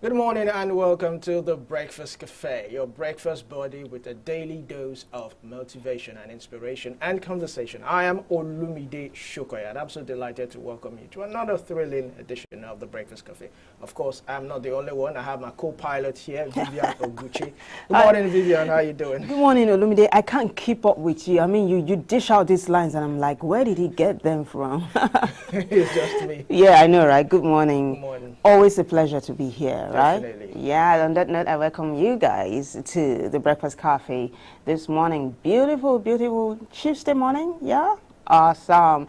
Good morning and welcome to the Breakfast Cafe, your breakfast buddy with a daily dose of motivation and inspiration and conversation. I am Olumide Shokoya and I'm so delighted to welcome you to another thrilling edition of the Breakfast Cafe. Of course, I'm not the only one. I have my co-pilot here, Vivian Oguchi. Good morning, Vivian. How are you doing? Good morning, Olumide. I can't keep up with you. I mean, you dish out these lines and I'm like, where did he get them from? It's just me. Yeah, I know, right? Good morning. Good morning. Always a pleasure to be here, right? Definitely. Yeah, on that note, I welcome you guys to the Breakfast Cafe this morning. Beautiful, beautiful Tuesday morning. Yeah? Awesome.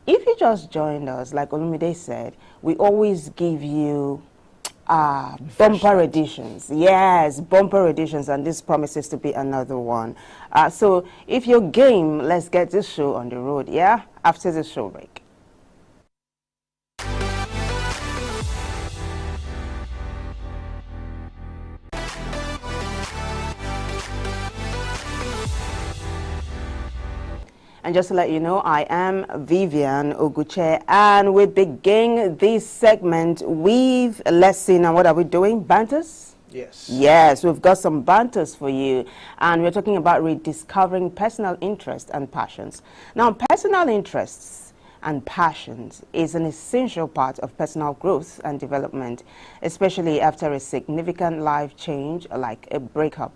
If you just joined us, like Olumide said, we always give you bumper editions. Yes, bumper editions, and this promises to be another one. So if you're game, let's get this show on the road, yeah? After the show break. And just to let you know, I am Vivian Oguche, and we begin this segment with, let's see now, what are we doing? Banters? Yes. Yes, we've got some banters for you, and we're talking about rediscovering personal interests and passions. Now, personal interests and passions is an essential part of personal growth and development, especially after a significant life change like a breakup.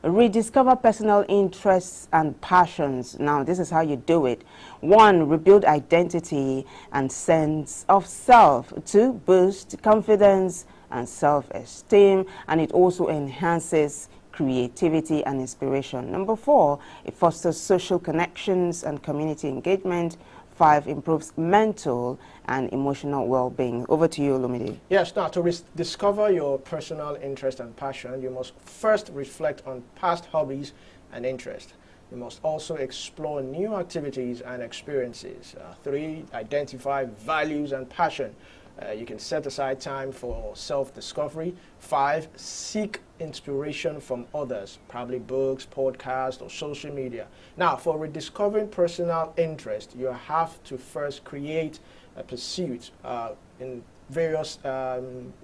Rediscover personal interests and passions. Now, this is how you do it. 1, rebuild identity and sense of self. 2, boost confidence and self-esteem, and it also enhances creativity and inspiration. Number 4, it fosters social connections and community engagement. 5, improves mental and emotional well-being. Over to you, Olumide. Yes, now to discover your personal interest and passion, you must first reflect on past hobbies and interests. You must also explore new activities and experiences. 3, identify values and passion. You can set aside time for self-discovery. 5, seek inspiration from others, probably books, podcasts, or social media. Now, for rediscovering personal interest, you have to first create a pursuit in various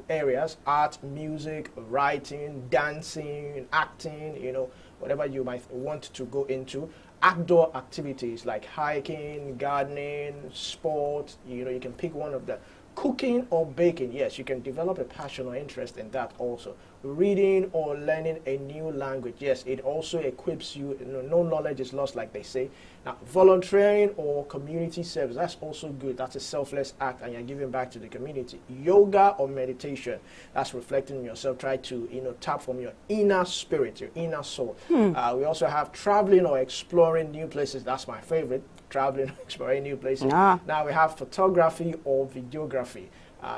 areas: art, music, writing, dancing, acting, whatever you might want to go into. Outdoor activities like hiking, gardening, sport, you can pick one of them. Cooking or baking, yes, you can develop a passion or interest in that also. Reading or learning a new language, yes, it also equips you. No knowledge is lost, like they say. Now, volunteering or community service, that's also good. That's a selfless act and you're giving back to the community. Yoga or meditation, that's reflecting on yourself. Try to, tap from your inner spirit, your inner soul. We also have traveling or exploring new places. That's my favorite. Traveling, exploring new places. Now we have photography or videography.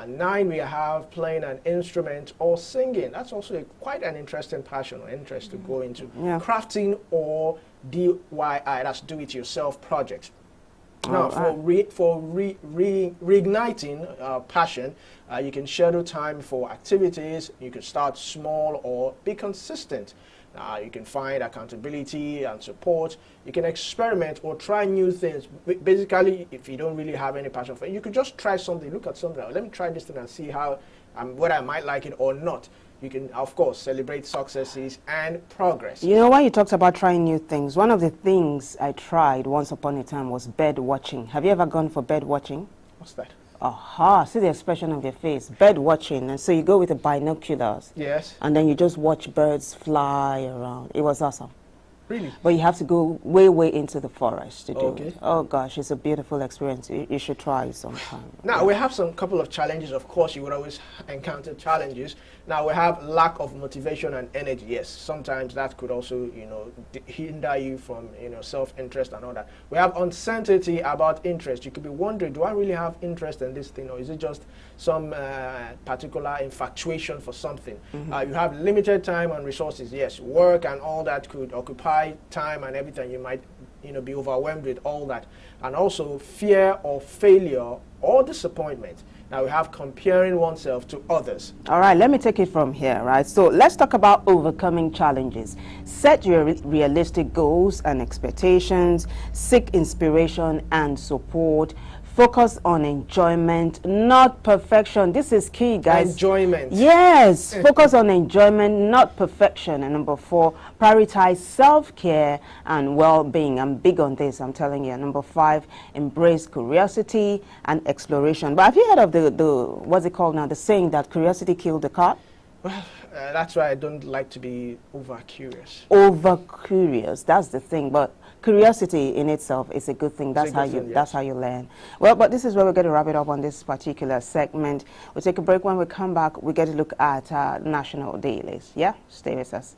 9, we have playing an instrument or singing. That's also quite an interesting passion or interest to go into. Yeah. Crafting or DIY, that's do-it-yourself project. Now, for reigniting passion, you can schedule time for activities. You can start small or be consistent. You can find accountability and support. You can experiment or try new things. Basically, if you don't really have any passion for it, you could just try something. Look at something. Let me try this thing and see how, whether I might like it or not. You can, of course, celebrate successes and progress. You know, when you talked about trying new things, one of the things I tried once upon a time was bird watching. Have you ever gone for bird watching? What's that? Aha, see the expression of your face, bird watching. And so you go with the binoculars. Yes. And then you just watch birds fly around. It was awesome. Really? But you have to go way, way into the forest to do Okay. it. Oh gosh, it's a beautiful experience. You should try it sometime. Now, we have some couple of challenges. Of course, you would always encounter challenges. Now, we have lack of motivation and energy. Yes, sometimes that could also, hinder you from, self-interest and all that. We have uncertainty about interest. You could be wondering, do I really have interest in this thing, or is it just some particular infatuation for something? You have limited time and resources. Yes, work and all that could occupy time and everything. You might be overwhelmed with all that. And also fear of failure or disappointment. Now we have comparing oneself to others. All right, let me take it from here, right? So let's talk about overcoming challenges. Set your realistic goals and expectations, seek inspiration and support. Focus on enjoyment, not perfection. This is key, guys. Enjoyment. Yes, focus on enjoyment, not perfection. And number 4, prioritize self-care and well-being. I'm big on this, I'm telling you. Number 5, embrace curiosity and exploration. But have you heard of the what's it called now, the saying that curiosity killed the cat? Well, that's why I don't like to be over-curious. Over-curious, that's the thing. But curiosity in itself is a good thing. That's how you learn. Well, but this is where we're going to wrap it up on this particular segment. We'll take a break. When we come back, we get to look at national dailies. Yeah, stay with us.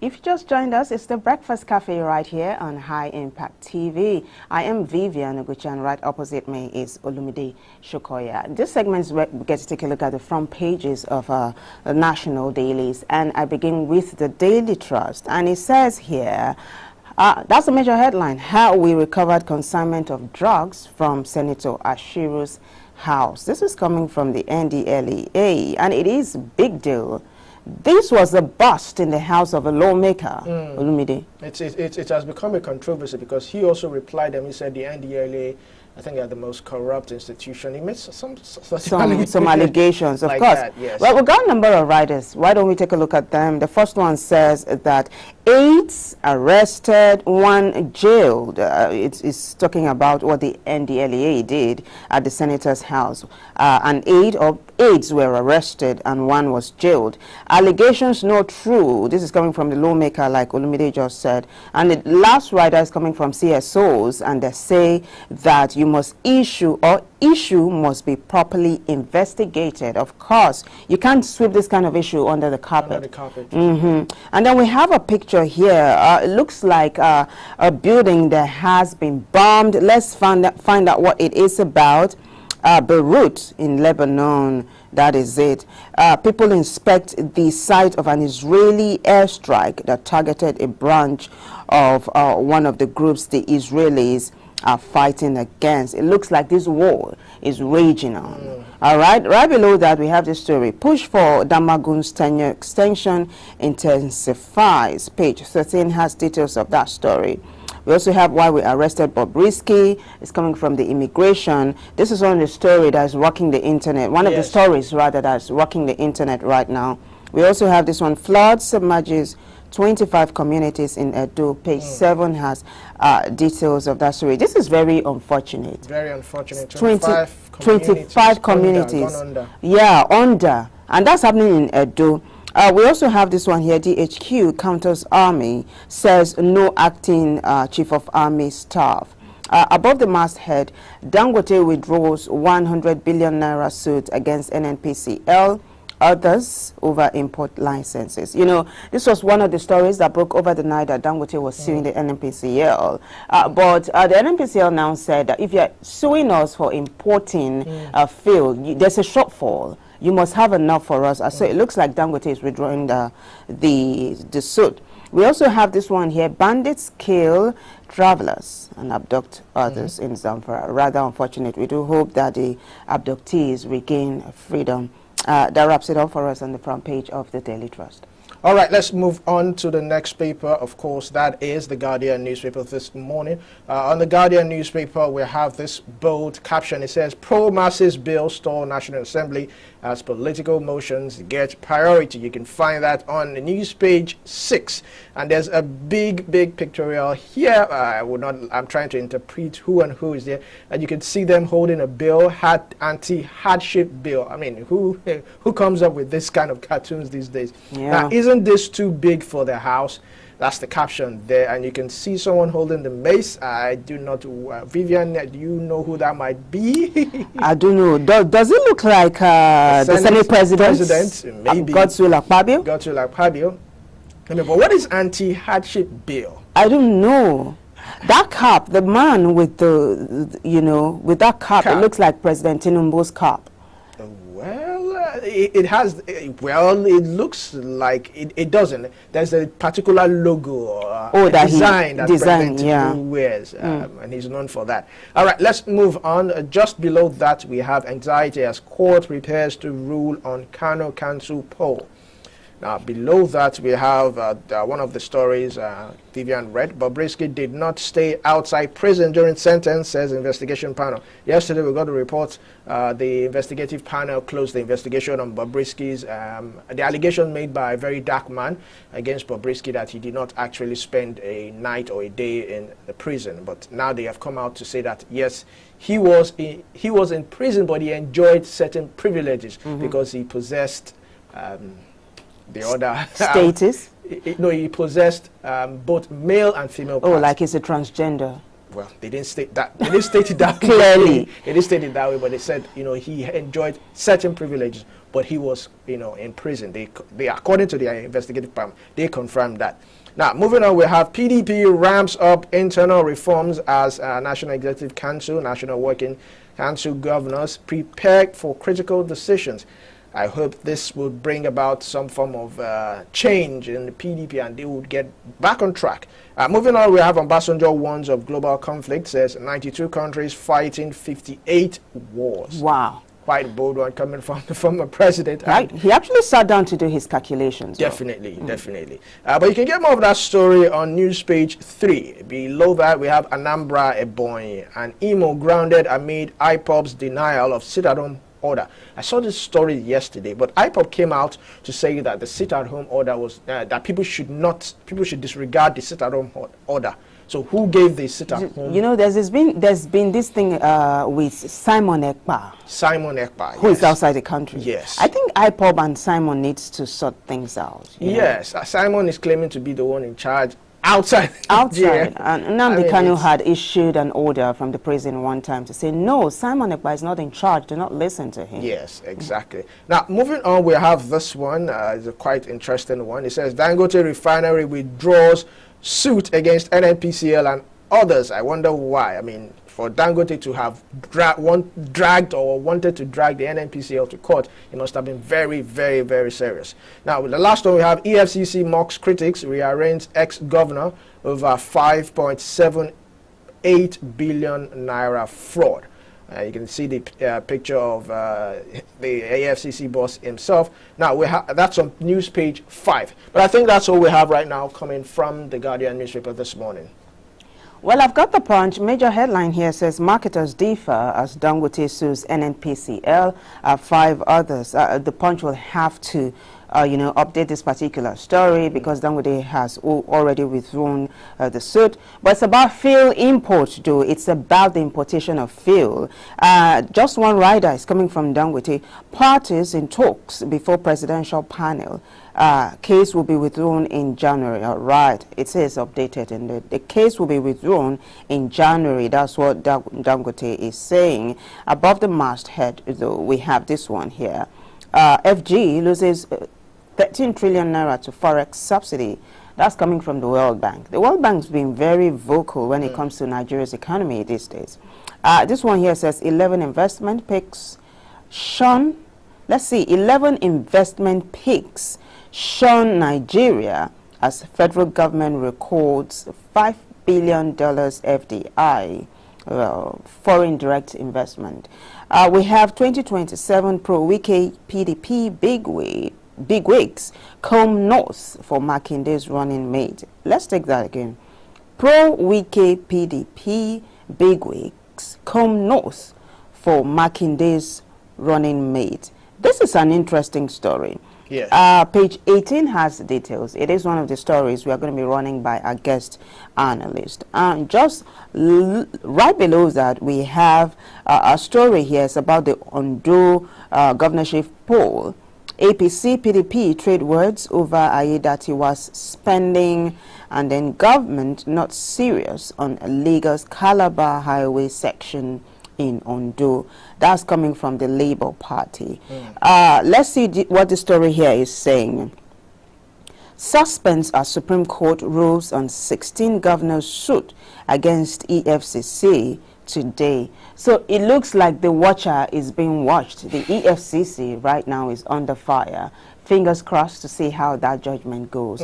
If you just joined us, it's the Breakfast Cafe right here on High Impact TV. I am Vivian Oguchi, and right opposite me is Olumide Shokoya. This segment is where we get to take a look at the front pages of the national dailies, and I begin with the Daily Trust, and it says here, that's a major headline, how we recovered consignment of drugs from Senator Ashiru's house. This is coming from the NDLEA, and it is a big deal. This was a bust in the house of a lawmaker, Olumide. It has become a controversy because he also replied and he said the NDLA, I think, are the most corrupt institution. He made some allegations, of like course. That, yes. Well, we've got a number of writers. Why don't we take a look at them? The first one says that 8 arrested, 1 jailed. It's talking about what the NDLEA did at the senator's house. And 8 were arrested and 1 was jailed. Allegations not true. This is coming from the lawmaker, like Olumide just said. And the last writer is coming from CSOs, and they say that you must issue must be properly investigated. Of course, you can't sweep this kind of issue under the carpet. Under the carpet. And then we have a picture here. It looks like a building that has been bombed. Let's find out what it is about. Beirut in Lebanon, that is it. People inspect the site of an Israeli airstrike that targeted a branch of one of the groups the Israelis are fighting against. It looks like this war is raging on. All right, right below that we have this story. Push for Damagun's tenure extension intensifies. Page 13 has details of that story. We also have why we arrested Bobrisky. It's coming from the immigration. This is one of the story that's rocking the internet. One of the stories, rather, that's rocking the internet right now. We also have this one, flood submerges 25 communities in Edo. Page 7 has details of that story. This is very unfortunate. Very unfortunate. 25 communities. Under. Yeah, under. And that's happening in Edo. We also have this one here, DHQ counters army, says no acting chief of army staff. Above the masthead, Dangote withdraws 100 billion naira suit against NNPCL, others over import licenses. You know, this was one of the stories that broke over the night that Dangote was suing the NNPCL. But the NNPCL now said that if you're suing us for importing fuel, there's a shortfall. You must have enough for us. So it looks like Dangote is withdrawing the suit. We also have this one here. Bandits kill travelers and abduct others in Zamfara. Rather unfortunate. We do hope that the abductees regain freedom. That wraps it up for us on the front page of the Daily Trust. All right, let's move on to the next paper. Of course, that is the Guardian newspaper this morning. On the Guardian newspaper, we have this bold caption. It says, pro-masses bill stall National Assembly as political motions get priority. You can find that on the news page 6. And there's a big pictorial here. I'm trying to interpret who and who is there. And you can see them holding a bill, anti-hardship bill. I mean, who comes up with this kind of cartoons these days? Yeah. Now, isn't this too big for the House? That's the caption there, and you can see someone holding the mace. I do not, Vivian, do you know who that might be? I don't know. Does it look like the Senate President? Maybe. Godswill Akpabio? Godswill Akpabio. But what is anti-hardship bill? I don't know. That cap, the man with the, with that cap, it looks like President Tinubu's cap. Well, it looks like it doesn't. There's a particular logo or design that President Tinubu wears, and he's known for that. All right, let's move on. Just below that, we have anxiety as court prepares to rule on Kano Council poll. Now, below that, we have one of the stories Vivian read. Bobrisky did not stay outside prison during sentence, says investigation panel. Yesterday, we got a report. The investigative panel closed the investigation on Bobrisky's, the allegation made by a very dark man against Bobrisky that he did not actually spend a night or a day in the prison. But now they have come out to say that, yes, he was in prison, but he enjoyed certain privileges because he possessed the other status. No, he possessed both male and female parts. Oh, like he's a transgender. Well, they didn't state that. They didn't state it that clearly. They didn't state it that way, but they said, he enjoyed certain privileges, but he was, in prison. They according to the investigative panel, they confirmed that. Now, moving on, we have PDP ramps up internal reforms as National Executive Council, National Working Council governors prepare for critical decisions. I hope this will bring about some form of change in the PDP and they would get back on track. Moving on, we have Obasanjo warns of global conflict, says 92 countries fighting 58 wars. Wow. Quite a bold one coming from the former president. Right. He actually sat down to do his calculations. Definitely. But you can get more of that story on news page 3. Below that, we have Anambra Ebonyi and Imo grounded amid IPOB's denial of sit-at-home order. I saw this story yesterday, but IPOB came out to say that the sit-at-home order was that people should disregard the sit-at-home order. So who gave the sit-at-home? There's been this thing with Simon Ekpa. Simon Ekpa, who is outside the country. Yes. I think IPOB and Simon needs to sort things out. Yes, Simon is claiming to be the one in charge. Outside. And Nnamdi Kanu had issued an order from the prison one time to say, no, Simon Ekpa is not in charge. Do not listen to him. Yes, exactly. Now, moving on, we have this one. It's a quite interesting one. It says, Dangote Refinery withdraws suit against NNPCL and others. I wonder why. I mean, for Dangote to have dragged or wanted to drag the NNPCL to court, it must have been very, very, very serious. Now, the last one we have, EFCC mocks critics, rearranges ex-governor over 5.78 billion naira fraud. You can see the picture of the EFCC boss himself. Now, that's on news page 5. But I think that's all we have right now coming from the Guardian newspaper this morning. Well, I've got the Punch. Major headline here says marketers differ as Dangote sues NNPCL, 5 others. The Punch will have to, update this particular story because Dangote has already withdrawn the suit. But it's about fuel import, though. It's about the importation of fuel. Just one rider is coming from Dangote. Parties in talks before presidential panel. Case will be withdrawn in January. All right, it says updated, and the case will be withdrawn in January. That's what Dangote is saying. Above the masthead, though, we have this one here. FG loses 13 trillion naira to forex subsidy. That's coming from the World Bank. The World Bank's been very vocal when it comes to Nigeria's economy these days. This one here says 11 investment picks shun. Let's see, 11 investment picks shun Nigeria as federal government records $5 billion FDI, foreign direct investment. We have 2027 pro-Wike PDP big way bigwigs come north for Makinde's running mate. Let's take that again. Pro-Wike PDP bigwigs come north for Makinde's running mate. This is an interesting story. Yeah. Page 18 has details. It is one of the stories we are going to be running by our guest analyst. And just right below that, we have a story here. It's about the Ondo governorship poll. APC, PDP trade words over Ayedatiwa's spending, and then government not serious on Lagos Calabar highway section in Ondo. That's coming from the Labour Party. Let's see what the story here is saying. Suspense as Supreme Court rules on 16 governors' suit against EFCC today. So it looks like the watcher is being watched. The EFCC right now is under fire. Fingers crossed to see how that judgment goes.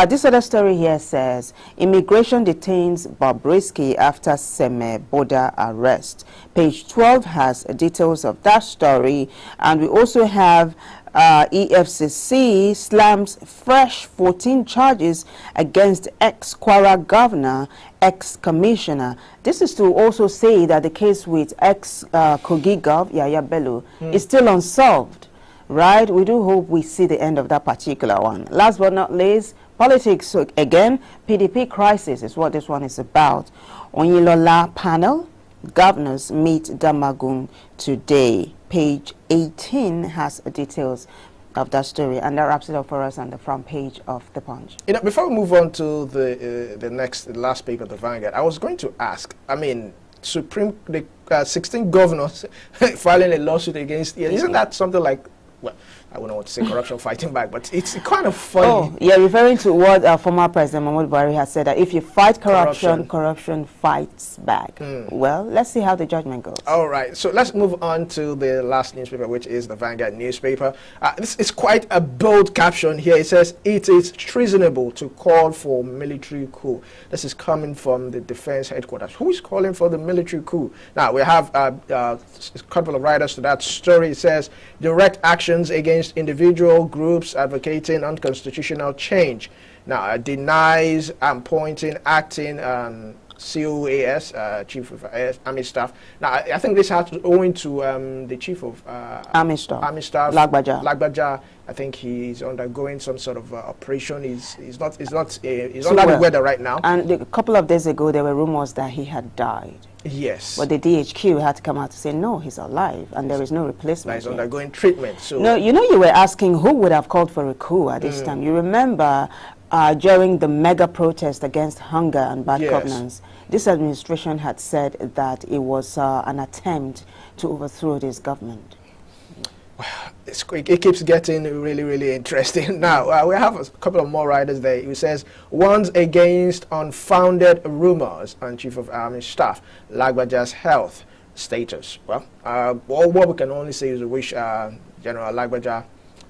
This other story here says, immigration detains Bobrisky after Seme border arrest. Page 12 has details of that story. And we also have EFCC slams fresh 14 charges against ex-Kwara governor, ex-commissioner. This is to also say that the case with ex-Kogi Gov, Yaya Bello, is still unsolved. Right? We do hope we see the end of that particular one. Last but not least, politics. So again, PDP crisis is what this one is about. Onyilola panel, governors meet Damagun today. Page 18 has details of that story, and that wraps it up for us on the front page of The Punch. You know, before we move on to the last paper, the Vanguard, I was going to ask, I mean, 16 governors filing a lawsuit against, isn't that something like, well, I wouldn't want to say corruption fighting back, but it's kind of funny. Oh, yeah, referring to what former President Mahmoud Buhari has said, that if you fight corruption fights back. Well, let's see how the judgment goes. All right, so let's move on to the last newspaper, which is the Vanguard newspaper. This is quite a bold caption here. It says, it is treasonable to call for military coup. This is coming from the defense headquarters. Who is calling for the military coup? Now, we have a couple of writers to that story. It says, direct actions against individual groups advocating unconstitutional change. Now, denies pointing acting COAS, Chief of Army Staff. Now, I think this has owing to the Chief of Army Staff, Lagbaja. I think he's undergoing some sort of operation. He's not under the weather right now. And a couple of days ago, there were rumors that he had died. Yes. But the DHQ had to come out to say, no, he's alive, and there is no replacement. He's undergoing treatment. So no, you know, you were asking who would have called for a coup at this time. You remember during the mega protest against hunger and bad governance, this administration had said that it was an attempt to overthrow this government. It keeps getting really, really interesting. Now, we have a couple of more writers there. It says, warns against unfounded rumors on Chief of Army Staff, Lagbaja's health status. Well, what we can only say is we wish General Lagbaja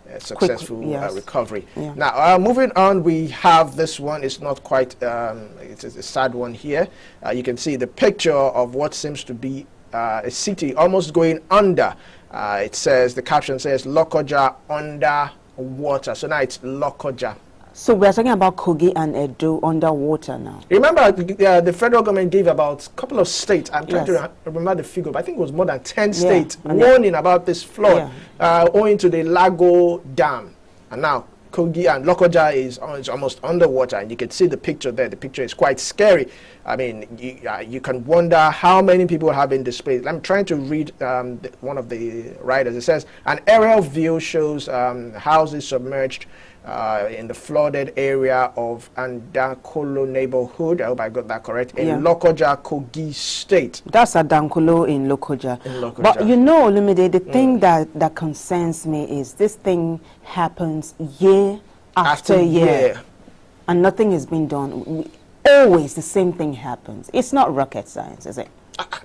a successful recovery. Yeah. Now, moving on, we have this one. It's not quite, it's a sad one here. You can see the picture of what seems to be a city almost going under. It says, the caption says, Lokoja under water. So now it's Lokoja. So we're talking about Kogi and Edo underwater now. Remember, the federal government gave about a couple of states, I'm trying to remember the figure, but I think it was more than 10 states warning about this flood owing to the Lago Dam. And now Kogi and Lokoja is almost underwater, and you can see the picture there. The picture is quite scary. I mean, you can wonder how many people have been displaced. I'm trying to read one of the writers. It says, an aerial view shows houses submerged in the flooded area of Andankolo neighborhood. I hope I got that correct. In Lokoja, Kogi State. That's Adankolo in Lokoja. But you know, Olumide, the thing that concerns me is this thing happens year after year. And nothing has been done. Always the same thing happens. It's not rocket science, is it?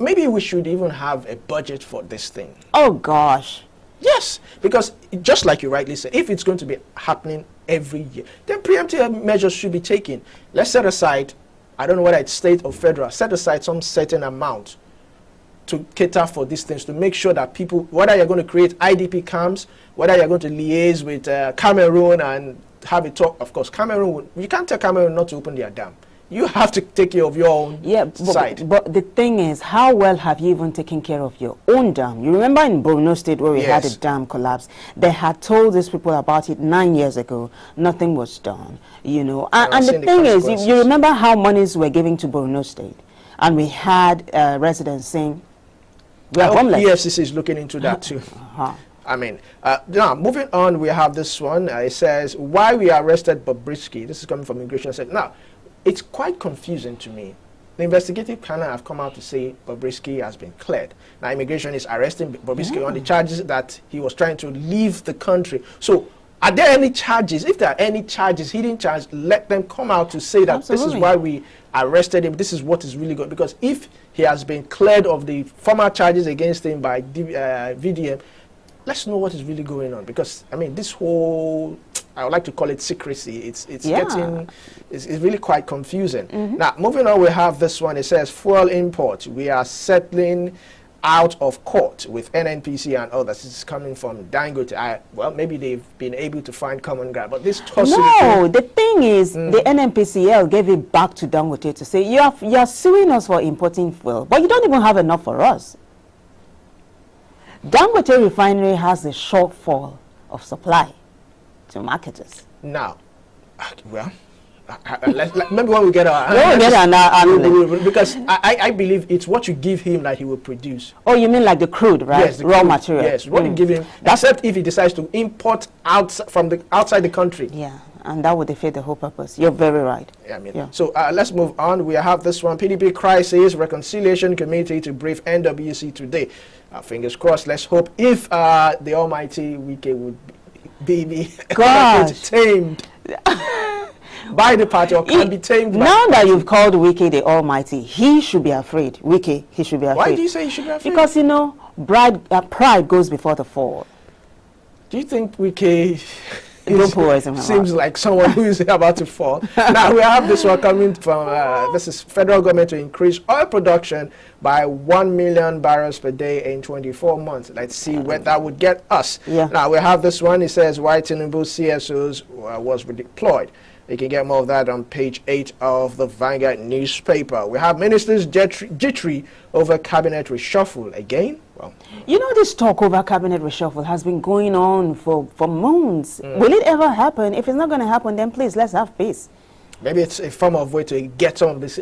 Maybe we should even have a budget for this thing. Oh, gosh. Yes, because just like you rightly said, if it's going to be happening every year, then preemptive measures should be taken. Let's set aside, I don't know whether it's state or federal, set aside some certain amount to cater for these things, to make sure that people, whether you're going to create IDP camps, whether you're going to liaise with Cameroon and have a talk. Of course, Cameroon, you can't tell Cameroon not to open their dam. You have to take care of your own side. But the thing is, how well have you even taken care of your own dam? You remember in Borno State where we had a dam collapse, they had told these people about it 9 years ago. Nothing was done, you know. And the thing is, you remember how monies were given to Borno State, and we had residents saying, we are homeless. EFCC is looking into that too. I mean, now moving on, we have this one. It says, why we arrested Bobrisky. This is coming from Immigration. Said, now, it's quite confusing to me. The investigative panel have come out to say Bobrisky has been cleared. Now, immigration is arresting Bobrisky on the charges that he was trying to leave the country. So, are there any charges? If there are any charges, hidden charges, let them come out to say that this is why we arrested him. This is what is really good. Because if he has been cleared of the former charges against him by VDM, let's know what is really going on. Because, I mean, this whole, I would like to call it secrecy. It's getting, it's really quite confusing. Now, moving on, we have this one. It says, fuel import. We are settling out of court with NNPC and others. This is coming from Dangote. Well, maybe they've been able to find common ground. But this no, the thing is, the NNPCL gave it back to Dangote to say, you're suing us for importing fuel, but you don't even have enough for us. Dangote refinery has a shortfall of supply to marketers. Now, well, maybe when we get our because I believe it's what you give him that he will produce. Oh, you mean like the crude, right? Yes, the raw crude, material. Yes, what you give him, except if he decides to import outside the country. Yeah, and that would defeat the whole purpose. You're very right. I mean, so let's move on. We have this one: PDP crisis reconciliation committee to brief NWC today. Fingers crossed. Let's hope if the almighty Wike would be tamed by the party or can be tamed. Now that you've called Wike the almighty, he should be afraid. Wike, he should be afraid. Why do you say he should be afraid? Because, you know, pride goes before the fall. Do you think Wike seems like someone who is about to fall? Now we have this one coming from this is federal government to increase oil production by 1 million barrels per day in 24 months. Let's see where that would get us. Now we have this one. It says why Tinubu CSOs was redeployed. You can get more of that on page 8 of the Vanguard newspaper. We have ministers jittery over cabinet reshuffle again. Well, you know, this talk over cabinet reshuffle has been going on for months. Will it ever happen? If it's not going to happen, then please, let's have peace. Maybe it's a form of way to get some of these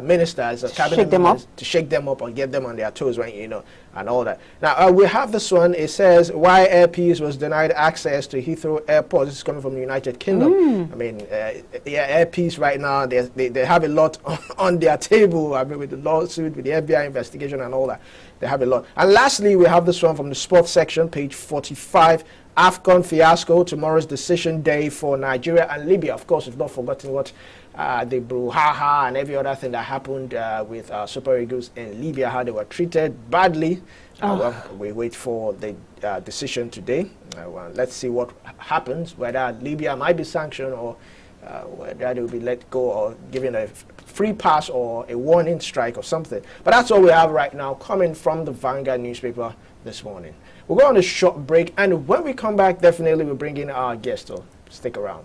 ministers or cabinet members to shake them up or get them on their toes, right, you know, and all that. Now, we have this one. It says, why Air Peace was denied access to Heathrow Airport. This is coming from the United Kingdom. I mean, Air Peace right now, they have a lot on their table. I mean, with the lawsuit, with the FBI investigation and all that. They have a lot. And lastly, we have this one from the sports section, page 45. AFCON fiasco, tomorrow's decision day for Nigeria and Libya. Of course, we've not forgotten what the brouhaha and every other thing that happened with Super Eagles in Libya, how they were treated badly. Well, we wait for the decision today. Well, let's see what happens, whether Libya might be sanctioned or whether they will be let go or given a free pass or a warning strike or something. But that's all we have right now coming from the Vanguard newspaper this morning. We'll go on a short break, and when we come back, definitely we'll bring in our guest. So stick around.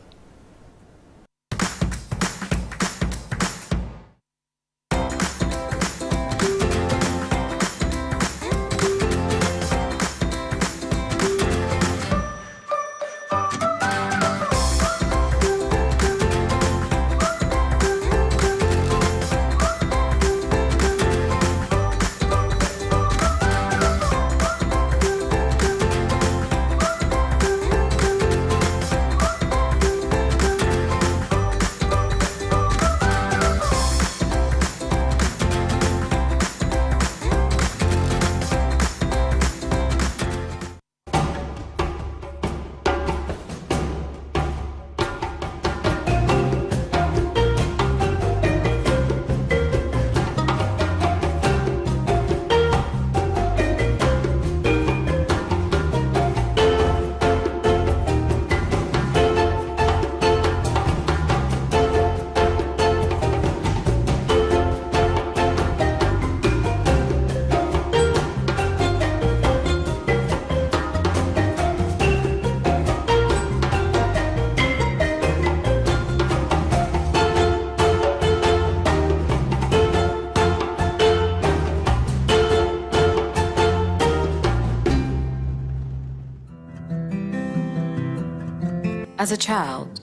As a child,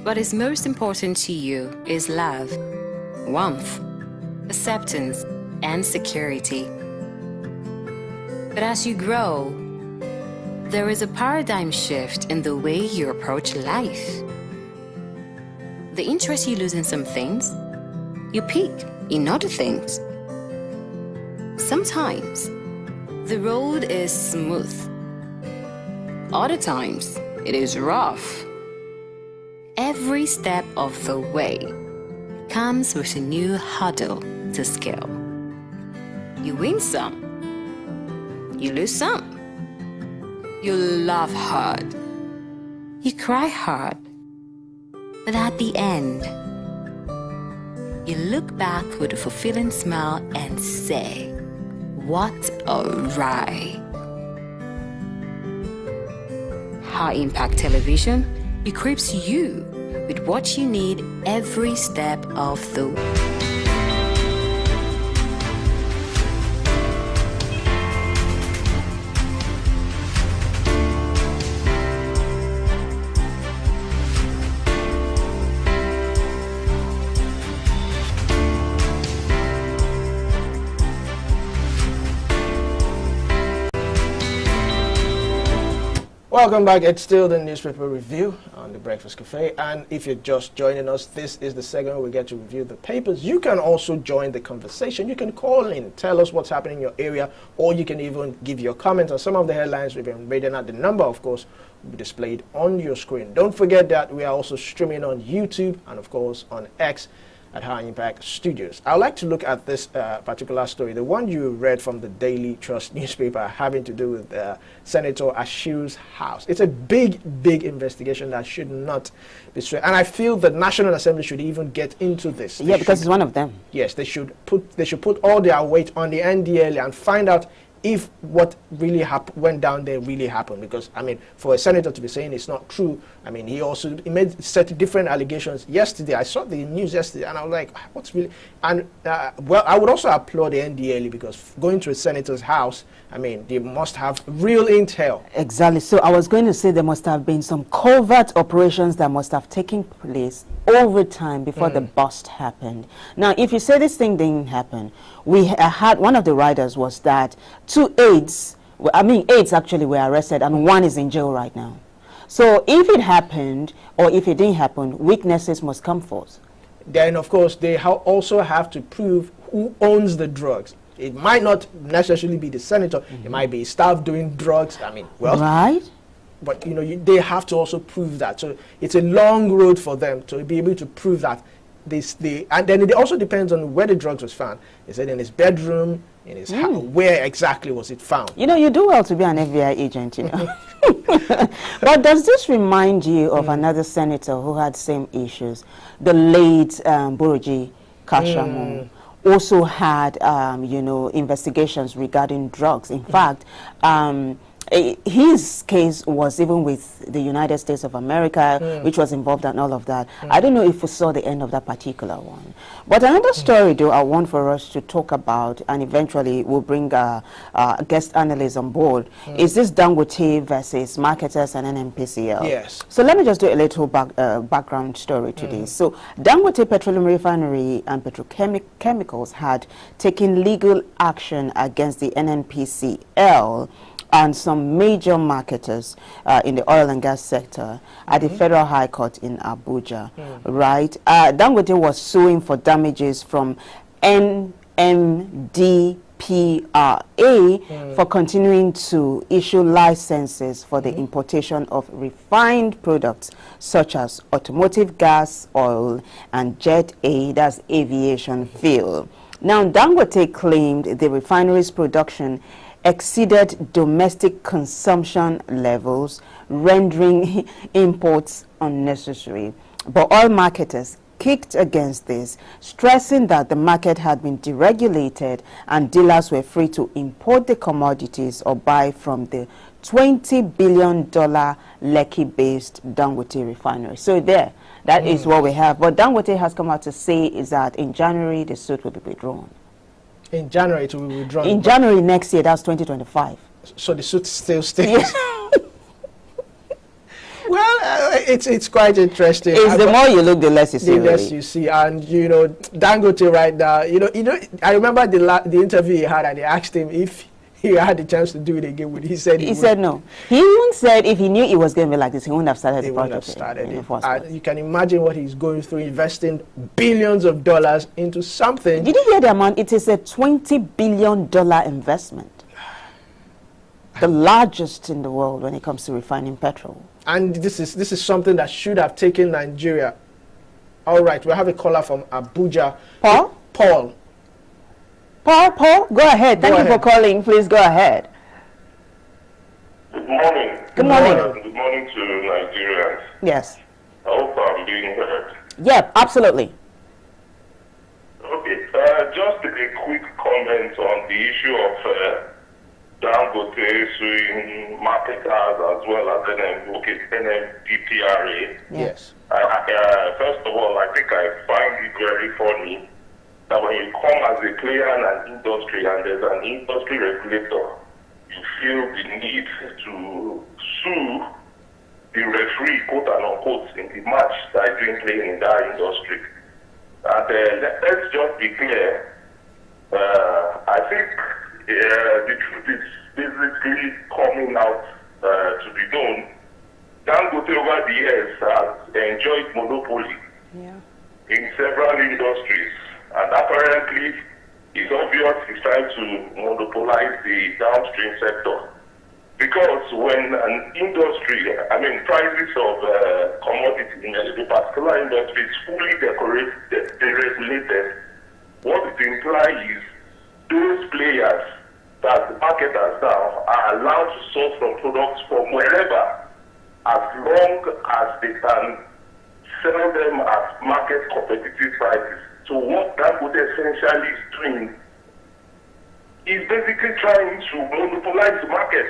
what is most important to you is love, warmth, acceptance, and security. But as you grow, there is a paradigm shift in the way you approach life. The interest you lose in some things, you pick in other things. Sometimes, the road is smooth. Other times, it is rough. Every step of the way comes with a new hurdle to scale. You win some, you lose some. You laugh hard, you cry hard, but at the end, you look back with a fulfilling smile and say, what a ride. High Impact Television equips you with what you need every step of the way. Welcome back. It's still the newspaper review on the Breakfast Cafe, and if you're just joining us, this is the segment where we get to review the papers. You can also join the conversation. You can call in, tell us what's happening in your area, or you can even give your comments on some of the headlines we've been reading out. The number, of course, will be displayed on your screen. Don't forget that we are also streaming on YouTube and, of course, on X at High Impact Studios. I'd like to look at this particular story, the one you read from the Daily Trust newspaper, having to do with Senator Ashiru's house. It's a big, big investigation that should not be straight. And I feel the National Assembly should even get into this. Yeah, because it's one of them. Yes, they should put all their weight on the NDLA and find out if what really went down there really happened. Because, I mean, for a senator to be saying it's not true, I mean, he made certain different allegations yesterday. I saw the news yesterday, and I was like, what's really... And, well, I would also applaud the NDLA, because going to a senator's house, I mean, they must have real intel. Exactly. So I was going to say there must have been some covert operations that must have taken place over time before the bust happened. Now, if you say this thing didn't happen, we had, one of the writers was that 2 aides actually were arrested, and 1 is in jail right now. So if it happened, or if it didn't happen, witnesses must come forth. Then, of course, they also have to prove who owns the drugs. It might not necessarily be the senator. It might be staff doing drugs. I mean, well, right. But, you know, they have to also prove that. So it's a long road for them to be able to prove that. And then it also depends on where the drugs was found. Is it in his bedroom, in his house? Where exactly was it found? You know, you do well to be an FBI agent, you know. But does this remind you of another senator who had same issues? The late Boroji Kashamu also had, you know, investigations regarding drugs. In fact, his case was even with the United States of America, which was involved in all of that. I don't know if we saw the end of that particular one. But another story, though, I want for us to talk about, and eventually we'll bring a guest analyst on board, is this Dangote versus marketers and NNPCL. Yes. So let me just do a little background story to this. So Dangote Petroleum Refinery and Petrochemicals had taken legal action against the NNPCL and some major marketers in the oil and gas sector at the Federal High Court in Abuja, right? Dangote was suing for damages from NMDPRA for continuing to issue licenses for the importation of refined products such as automotive gas, oil, and Jet A, that's aviation fuel. Now, Dangote claimed the refinery's production exceeded domestic consumption levels, rendering imports unnecessary. But oil marketers kicked against this, stressing that the market had been deregulated and dealers were free to import the commodities or buy from the $20 billion Lekki-based Dangote refinery. So that is what we have. But Dangote has come out to say is that in January, the suit will be withdrawn. In January, it will be withdrawn. In January next year, that's 2025. So the suit still stays. Well, it's quite interesting. It's the more you look, the less you see. The less you see, and Dangote right now. I remember the interview he had, and they asked him if he had the chance to do it again. He said he said no. He even said if he knew it was going to be like this, he wouldn't have started the project. You can imagine what he's going through, investing billions of dollars into something. Did you hear the amount? It is a $20 billion investment. The largest in the world when it comes to refining petrol. And this is something that should have taken Nigeria. All right, we have a caller from Abuja. Paul, go ahead. Thank you for calling. Please go ahead. Good morning. Good morning. Good morning to Nigerians. Yes. I hope I'm being heard. Yep, absolutely. Okay, just a quick comment on the issue of Dangote suing marketers as well as NMDPRA. Yes. First of all, I think I find it very funny that when you come as a player in an industry and there's an industry regulator, you feel the need to sue the referee, quote and unquote, in the match that is being played in that industry. And let's just be clear, I think the truth is basically coming out to be known. Dangote over the years has enjoyed monopoly in several industries. And apparently, it's obvious he's trying to monopolize the downstream sector. Because when an industry, prices of commodities in a particular industry is fully deregulated, what it implies is those players that the marketers now are allowed to source from products from wherever, as long as they can sell them at market competitive prices. So what Dangote essentially is doing is basically trying to monopolize the market.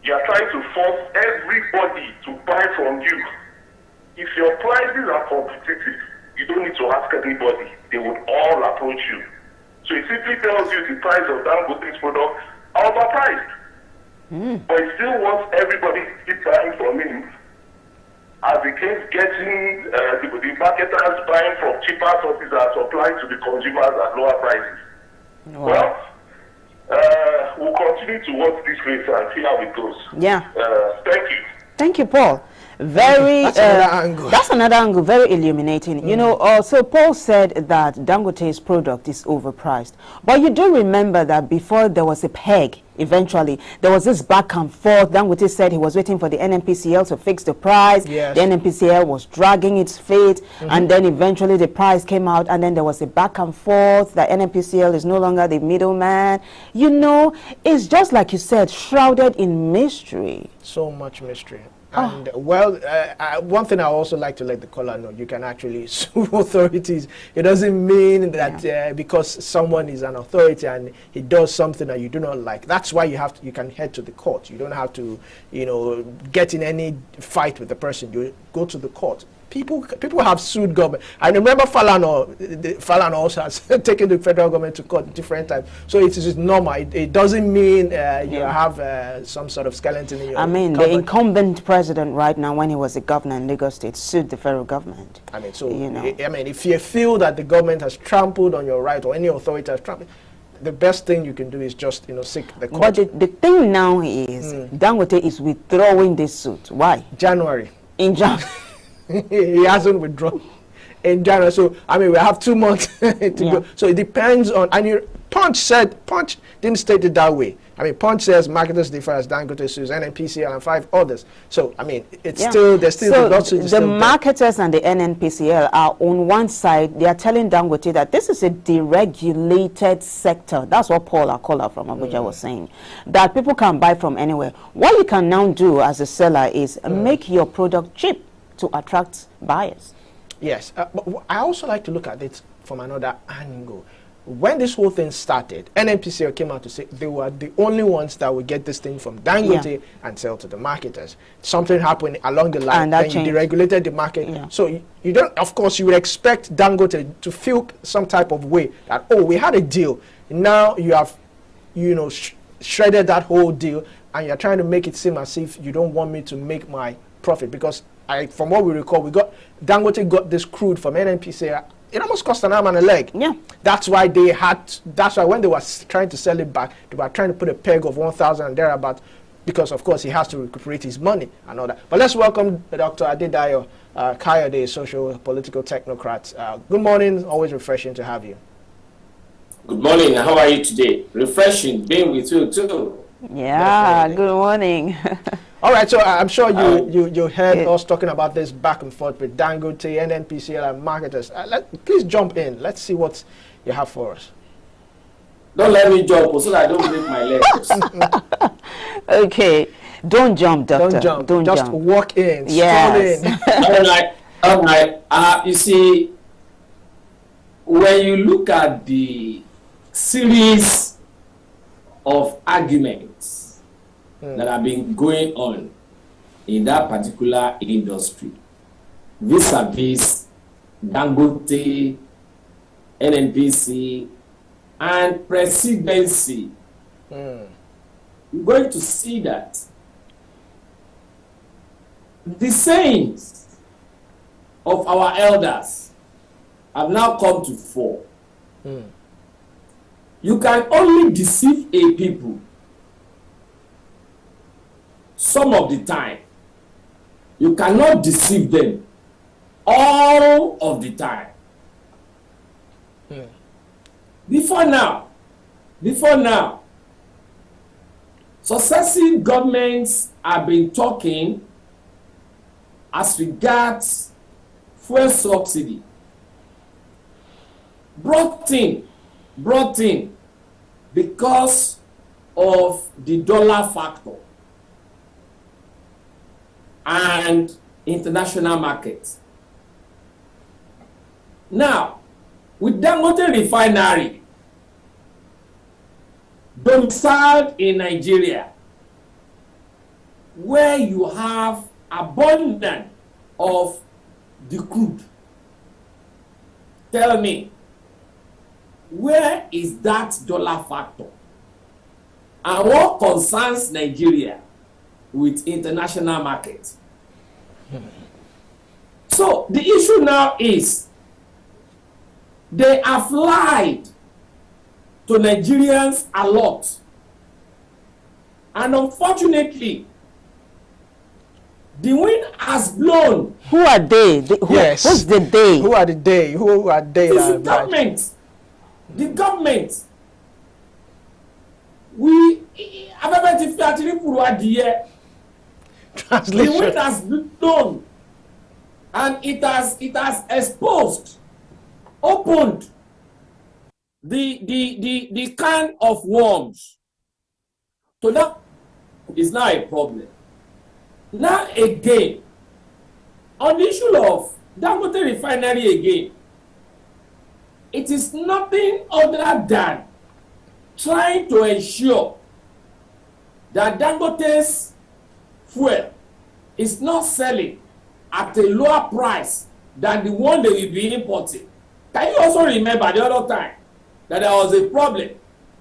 You are trying to force everybody to buy from you. If your prices are competitive, you don't need to ask anybody. They would all approach you. So it simply tells you the price of Dangote's products are overpriced. But it still wants everybody to keep buying from him, as it keeps getting the marketers buying from cheaper sources and supplying to the consumers at lower prices. Wow. Well, we'll continue to watch this race and see how it goes. Yeah. Thank you. Thank you, Paul. Very that's another angle. That's another angle, very illuminating. So Paul said that Dangote's product is overpriced. But you do remember that before there was a peg, eventually, there was this back and forth. Dangote said he was waiting for the NNPCL to fix the price. Yes. The NNPCL was dragging its feet, and then eventually the price came out, and then there was a back and forth. The NNPCL is no longer the middleman. It's just like you said, shrouded in mystery. So much mystery. And one thing I also like to let the caller know, you can actually sue authorities. It doesn't mean that because someone is an authority and he does something that you do not like. That's why you can head to the court. You don't have to, get in any fight with the person. You go to the court. People have sued government. I remember Falana also has taken the federal government to court different times. So it is normal. It doesn't mean you have some sort of skeleton in your government. The incumbent president right now, when he was a governor in Lagos State, sued the federal government. If you feel that the government has trampled on your right or any authority has trampled, the best thing you can do is just seek the court. But the thing now is Dangote is withdrawing this suit. Why? January. In January. He hasn't withdrawn in January, so we have 2 months to go. So it depends on. And Punch didn't state it that way. Punch says marketers differ as Dangote sues NNPCL and 5 others. So it's there's still the lawsuit. The marketers and the NNPCL are on one side. They are telling Dangote that this is a deregulated sector. That's what Paul Akola from Abuja was saying. That people can buy from anywhere. What you can now do as a seller is make your product cheap to attract buyers. Yes, but I also like to look at it from another angle. When this whole thing started, NNPCL came out to say they were the only ones that would get this thing from Dangote and sell to the marketers. Something happened along the line, then you deregulated the market. So you don't, of course, you would expect Dangote to feel some type of way that, we had a deal. Now you have, shredded that whole deal, and you're trying to make it seem as if you don't want me to make my profit? Because from what we recall, Dangote got this crude from NNPC. It almost cost an arm and a leg. Yeah. That's why when they were trying to sell it back, they were trying to put a peg of 1,000 and thereabout, because of course he has to recuperate his money and all that. But let's welcome Dr. Adedayo Kayode, social political technocrat. Good morning. Always refreshing to have you. Good morning. How are you today? Refreshing being with you too. Yeah. Definitely. Good morning. All right, so I'm sure you heard us talking about this back and forth with Dangote, NNPCL, and marketers. Please jump in. Let's see what you have for us. Don't let me jump so that I don't break my legs. Okay, don't jump, doctor. Don't jump. Just walk in. Yes. Stroll in. All right. You see, when you look at the series of arguments that have been going on in that particular industry, vis-a-vis Dangote, NNPC, and presidency, you're going to see that the sayings of our elders have now come to fore. You can only deceive a people some of the time. You cannot deceive them all of the time. Before now, successive governments have been talking as regards fuel subsidy, brought in because of the dollar factor and international markets. Now, with Dangote Refinery domiciled in Nigeria, where you have abundance of the crude, tell me, where is that dollar factor? And what concerns Nigeria with international markets? So the issue now is they have lied to Nigerians a lot. And unfortunately, the wind has blown. Who are they? Yes. Who's the they? Who are the they? Who are they? It's the government. The government. Translation. The wind has blown, and it has exposed, opened the can of worms. So that is now a problem. Now again, on the issue of Dangote Refinery again, it is nothing other than trying to ensure that Dangote's fuel is not selling at a lower price than the one they will be importing. Can you also remember the other time that there was a problem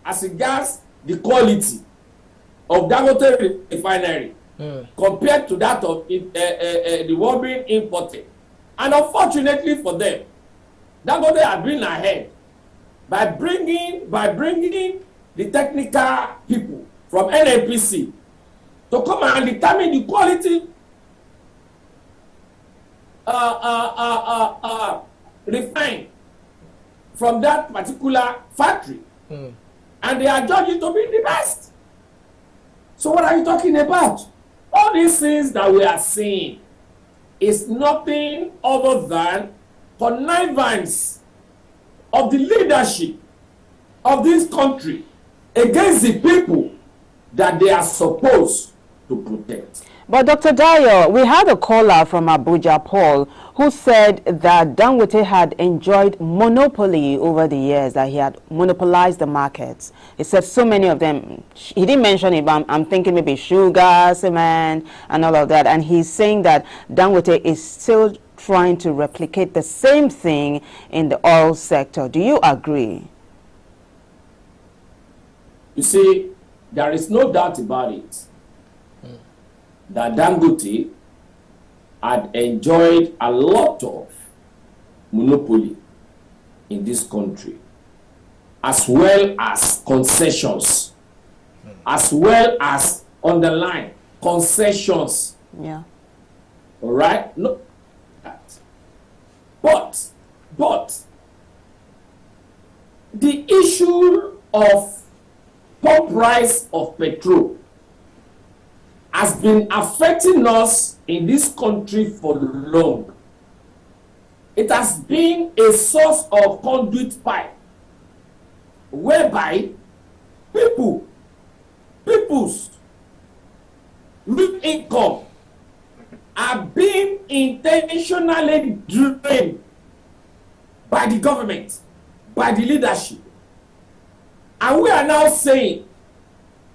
as regards the quality of Dangote Refinery compared to that of the one being imported? And unfortunately for them, Dangote had been ahead by bringing the technical people from NNPC to come and determine the quality refined from that particular factory. And they are judging to be the best. So what are you talking about? All these things that we are seeing is nothing other than connivance of the leadership of this country against the people that they are supposed to protect. But Dr. Dayo, we had a caller from Abuja, Paul, who said that Dangote had enjoyed monopoly over the years, that he had monopolized the markets. He said so many of them, he didn't mention it, but I'm thinking maybe sugar, cement, and all of that. And he's saying that Dangote is still trying to replicate the same thing in the oil sector. Do you agree? You see, there is no doubt about it that Dangote had enjoyed a lot of monopoly in this country, as well as concessions, as well as underline concessions. Yeah. All right? No. But the issue of pump price of petrol has been affecting us in this country for long. It has been a source of conduit pipe whereby people's real income are being intentionally drained by the government, by the leadership. And we are now saying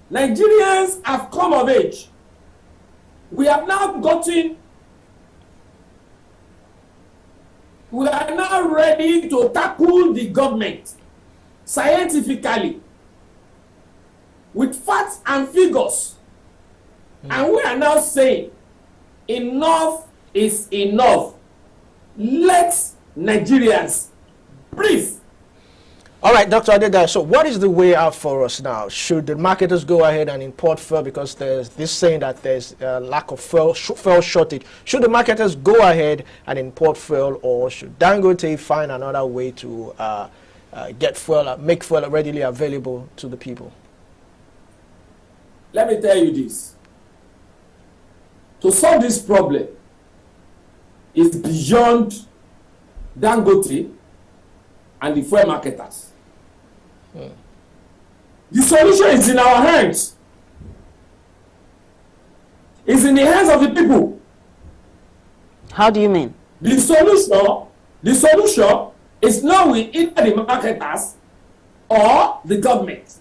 Nigerians have come of age. We are now ready to tackle the government scientifically with facts and figures. And we are now saying enough is enough. Let Nigerians breathe. All right, Dr. Adedayo, so what is the way out for us now? Should the marketers go ahead and import fuel because there's this saying that there's a lack of fuel shortage? Should the marketers go ahead and import fuel, or should Dangote find another way to get fuel, make fuel readily available to the people? Let me tell you this. To solve this problem is beyond Dangote and the fuel marketers. The solution is in our hands. It's in the hands of the people. How do you mean? The solution is not with either the marketers or the government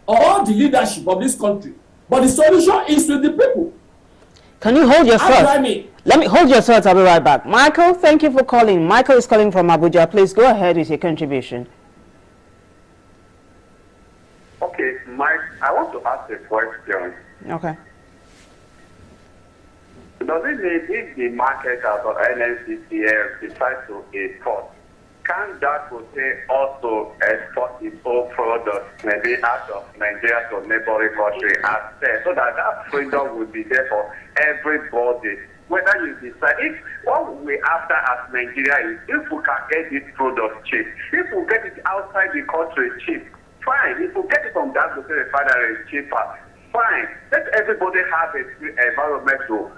or the leadership of this country. But the solution is with the people. Can you hold your How do thought? I mean? Let me hold your thoughts. I'll be right back. Michael, thank you for calling. Michael is calling from Abuja. Please go ahead with your contribution. Okay, Mike, I want to ask a question. Okay. Does it mean if the marketers or NNCCL decide to import, can that also export its own products, maybe out of Nigeria to neighboring country, so that freedom will be there for everybody? Whether you decide, if what we after as Nigeria is, if we can get this product cheap, if we get it outside the country cheap, fine. If we get it from that refinery cheaper, fine. Let everybody have a free environment to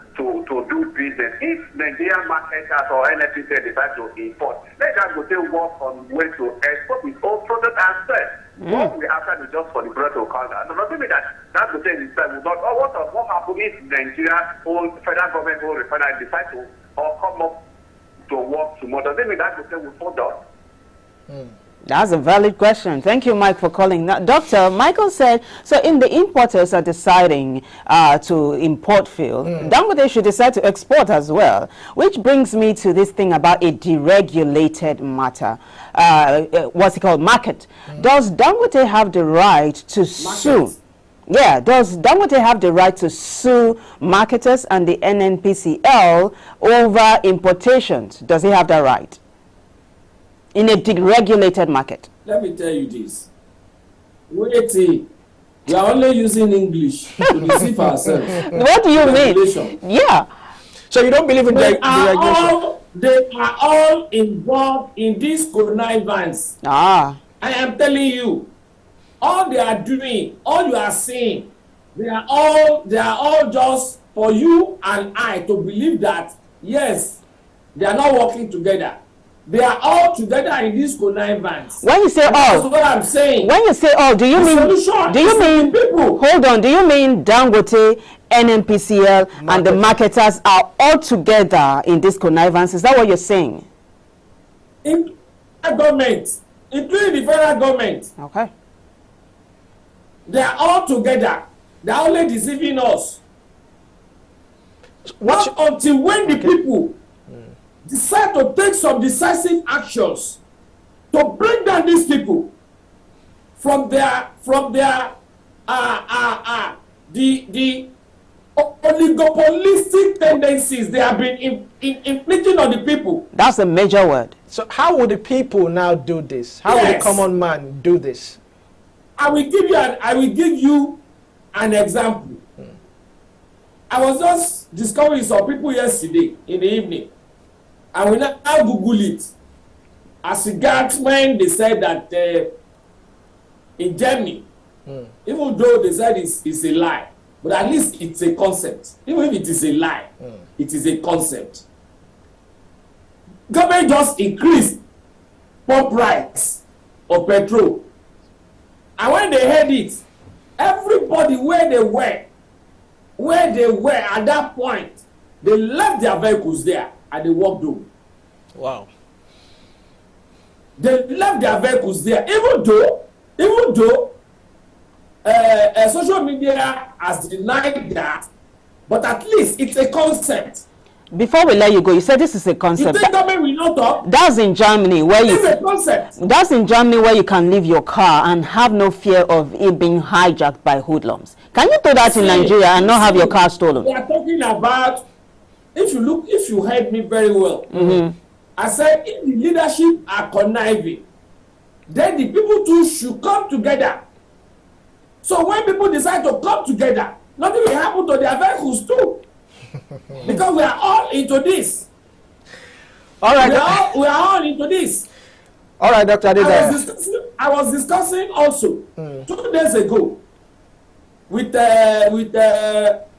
do business. If Nigerian marketers or NFPC decide to import, let us go to work on way to export its own product and sell. What we after is just for the bread to come down. No, maybe that's the thing itself. What happens if Nigeria or federal government or refinery decide to or come up to work tomorrow? Does it mean that the thing will fall down? That's a valid question. Thank you, Mike, for calling. Now, Dr. Michael said, so if the importers are deciding to import fuel, Dangote should decide to export as well, which brings me to this thing about a deregulated matter. What's it called? Market. Does Dangote have the right to sue? Yeah, does Dangote have the right to sue marketers and the NNPCL over importations? Does he have that right? In a deregulated market? Let me tell you this. Wait, we are only using English to deceive ourselves. What do you mean? Yeah. So you don't believe in deregulation? They are all involved in this connivance. I am telling you, all they are doing, all you are seeing, they are all just for you and I to believe that, yes, they are not working together. They are all together in this connivance. When you say all, that's what I'm saying. When you say all, do you mean people? Hold on, do you mean Dangote, NNPCL, and the marketers are all together in this connivance? Is that what you're saying? In the government, including the federal government. Okay. They are all together. They are only deceiving us. Not until when the people decide to take some decisive actions to bring down these people from their the oligopolistic tendencies they have been inflicting on the people. That's a major word. So how would the people now do this? How would the Yes. common man do this? I will give you an example. I was just discovering some people yesterday in the evening, and we now Google it as regards when they said that in Germany, even though they said it's a lie, but at least it's a concept. Even if it is a lie, it is a concept. Government just increased pump price of petrol, and when they heard it, everybody where they were at that point, they left their vehicles there and they walked home. Wow. They left their vehicles there, even though social media has denied that, but at least it's a concept. Before we let you go, you said this is a You concept. think government will not talk? That's in Germany where It's you. a concept. That's in Germany where you can leave your car and have no fear of it being hijacked by hoodlums. Can you do that in Nigeria and not have your car stolen? We are talking about, if you heard me very well, I said if the leadership are conniving, then the people too should come together. So when people decide to come together, nothing will happen to their vehicles too. Because we are all into this. All right. We are all into this. All right, Dr. Adedaya. I was discussing also 2 days ago with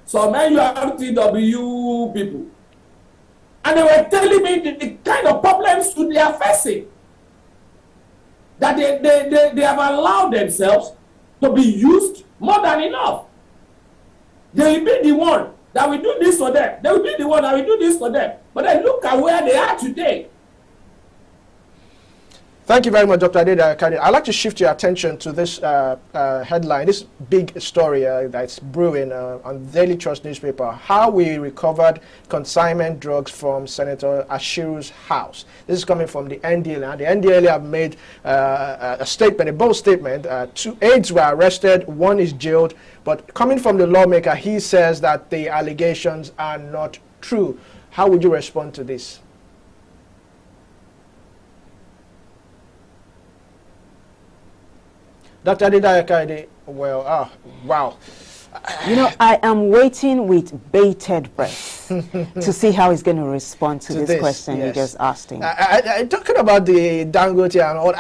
some NURTW people, and they were telling me the kind of problems they are facing, that they have allowed themselves to be used more than enough. They will be the one that will do this for them. They will be the one that will do this for them. But then look at where they are today. Thank you very much, Dr. Adedaya. I'd like to shift your attention to this headline, this big story that's brewing on Daily Trust newspaper, how we recovered consignment drugs from Senator Ashiru's house. This is coming from the NDLA. The NDLA have made a statement, a bold statement. 2 aides were arrested, 1 is jailed, but coming from the lawmaker, he says that the allegations are not true. How would you respond to this? Dr. Adedaya, well, wow. You know, I am waiting with bated breath to see how he's going to respond to this question yes. you just asked him. Talking about the Dangote and all,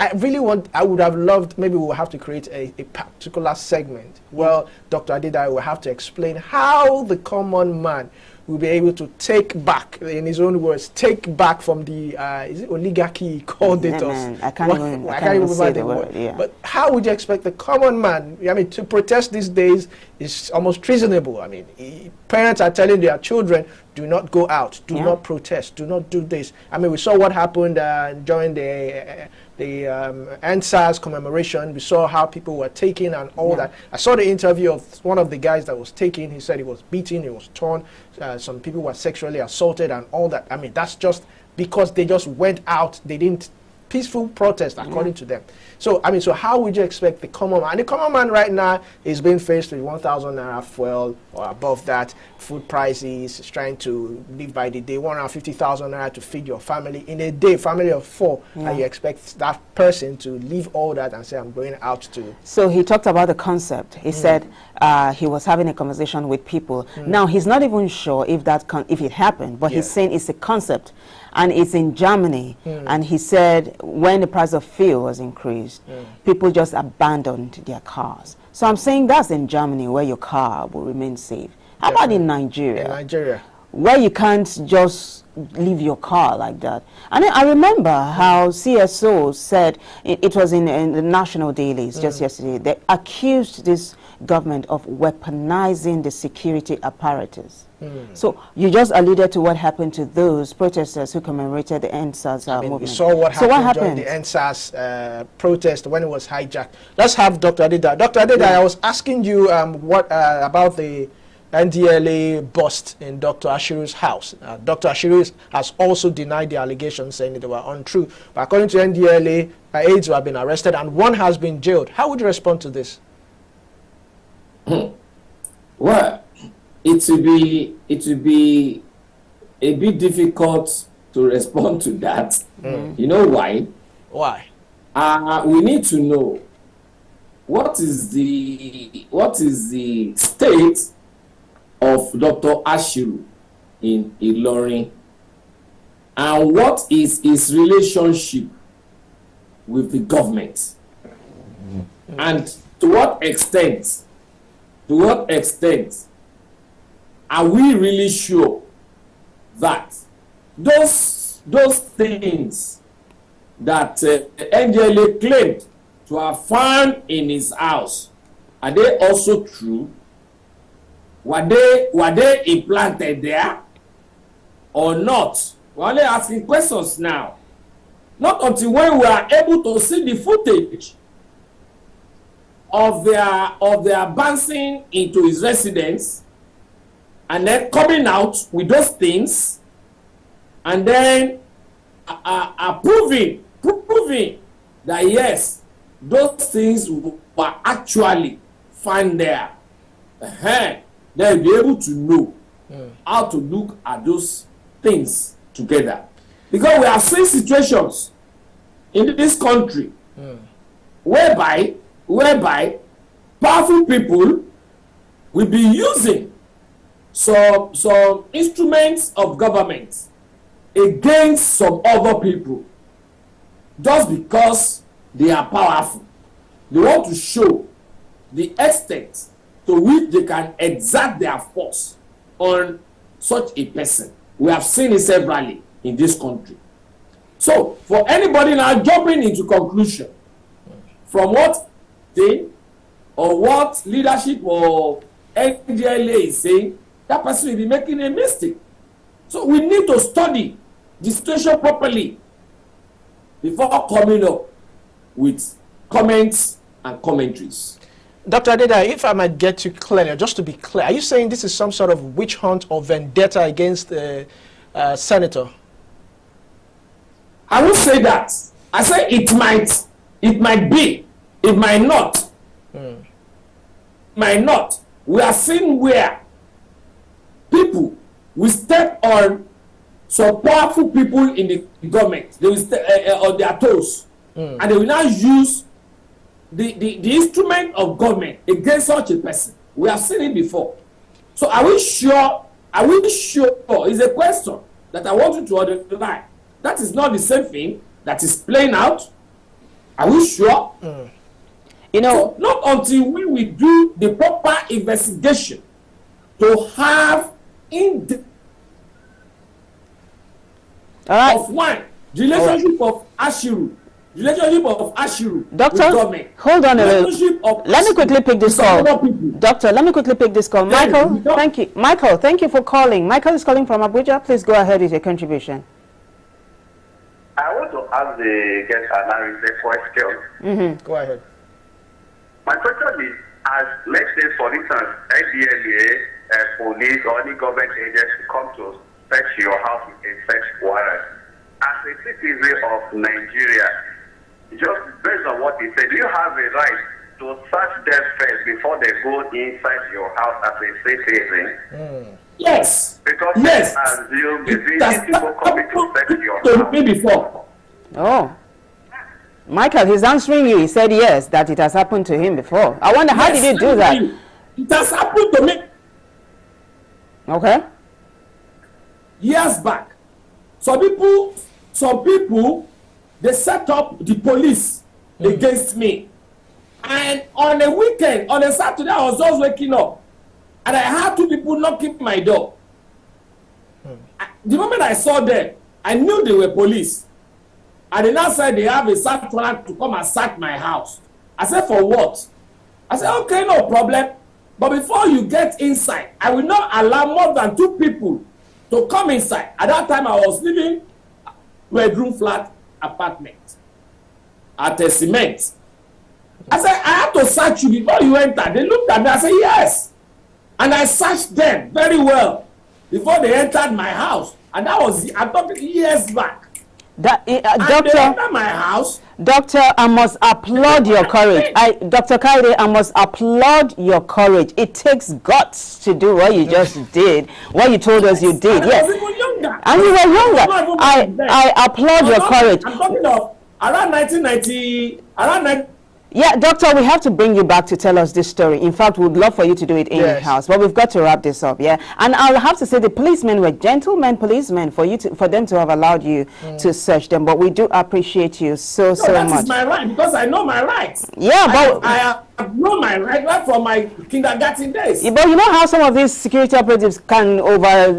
I would have loved, maybe we'll have to create a particular segment. Well, Dr. Adedaya will have to explain how the common man will be able to take back, in his own words, take back from the is it oligarchy he called it us? I can't even say the word. Yeah. But how would you expect the common man? I mean, to protest these days is almost treasonable. I mean, parents are telling their children, do not go out, do not protest, do not do this. I mean, we saw what happened during the NSAS commemoration. We saw how people were taken and all that. I saw the interview of one of the guys that was taken. He said he was beaten, he was torn. Some people were sexually assaulted and all that. I mean, that's just because they just went out. They didn't peaceful protest, according to them. So, I mean, so how would you expect the common man? The common man right now is being faced with 1,000 naira fuel or above that, food prices, is trying to live by the day, 150,000 naira to feed your family in a day, family of 4, and you expect that person to leave all that and say, I'm going out to... So he talked about the concept. He said he was having a conversation with people. Now, he's not even sure if if it happened, but he's saying it's a concept. And it's in Germany. And he said when the price of fuel was increased, people just abandoned their cars. So I'm saying that's in Germany where your car will remain safe. How about in Nigeria? In Nigeria. Where you can't just leave your car like that. And I remember how CSO said, it was in the national dailies just yesterday, they accused this government of weaponizing the security apparatus. So you just alluded to what happened to those protesters who commemorated the NSAS movement. We saw what happened during the NSAS protest when it was hijacked. Let's have Dr. Adedaya. Dr. Adedaya, I was asking you what about the NDLA bust in Dr. Ashiru's house. Dr. Ashiru has also denied the allegations, saying that they were untrue. But according to NDLA, aides have been arrested and 1 has been jailed. How would you respond to this? Well, it will be a bit difficult to respond to that. You know why? Why? We need to know what is the state of Dr. Ashiru in Ilorin, and what is his relationship with the government, and to what extent are we really sure that those things that NDLA claimed to have found in his house, are they also true? Were they implanted there or not? We're only asking questions now. Not until when we are able to see the footage of their bouncing into his residence and then coming out with those things and then proving that yes, those things were actually found there. They'll be able to know how to look at those things together. Because we have seen situations in this country whereby powerful people will be using some instruments of government against some other people just because they are powerful. They want to show the extent to which they can exert their force on such a person. We have seen it severally in this country. So, for anybody now jumping into conclusion from what they or what leadership or NDLA is saying, that person will be making a mistake. So, we need to study the situation properly before coming up with comments and commentaries. Dr. Adeda, if I might get you clear, just to be clear, are you saying this is some sort of witch hunt or vendetta against the senator? I will say that. I say it might be, it might not. Might not. We are seeing where people will step on some powerful people in the government. They will step on their toes, and they will now use the instrument of government against such a person. We have seen it before. So are we sure? Is a question that I want you to underline. That is not the same thing that is playing out. Are we sure? You know, So not until when we do the proper investigation to have all right. of one, the relationship of Ashiru with Doctor, government. hold on a Relationship little. of Let me Ashiru quickly pick this with some call. other people. Doctor, let me quickly pick this call. Yeah, Michael, we don't- thank you. Michael, thank you for calling. Michael is calling from Abuja. Please go ahead with your contribution. I want to ask the guest analyst a question. Go ahead. My question is, as let's say, for instance, NDLA, police, or any government agency come to search your house with a search warrant, as a citizen of Nigeria, just based on what he said, do you have a right to search them first before they go inside your house as a citizen? Yes. Because Yes. assume the It has people coming to search your happened to house. me before. Oh. Michael, he's answering you. He said yes, that it has happened to him before. I wonder, how did Yes, he do that? It has happened to me Okay. years back. Some people, they set up the police against me. And on a weekend, on a Saturday, I was just waking up. And I had two people knocking my door. The moment I saw them, I knew they were police. And they now said they have a search warrant to come and search my house. I said, for what? I said, okay, no problem. But before you get inside, I will not allow more than 2 people to come inside. At that time, I was living bedroom flat apartment at a cement. I said, I have to search you before you enter. They looked at me. I said, yes. And I searched them very well before they entered my house. And that was, I'm talking years back. And Doctor, they enter my house. Doctor, I must applaud your courage. Dr. Kayode, I must applaud your courage. It takes guts to do what you just did, what you told us you did. And Yes. I was even younger. And you were younger. I applaud your courage. I'm talking of around 1990, around 19. Yeah, Doctor, we have to bring you back to tell us this story. In fact, we'd love for you to do it in your house, but we've got to wrap this up, yeah? And I'll have to say the policemen were gentlemen policemen for them to have allowed you to search them, but we do appreciate you so much. That is my right, because I know my rights. Yeah, but I have known my right from my kindergarten days. Yeah, but you know how some of these security operatives can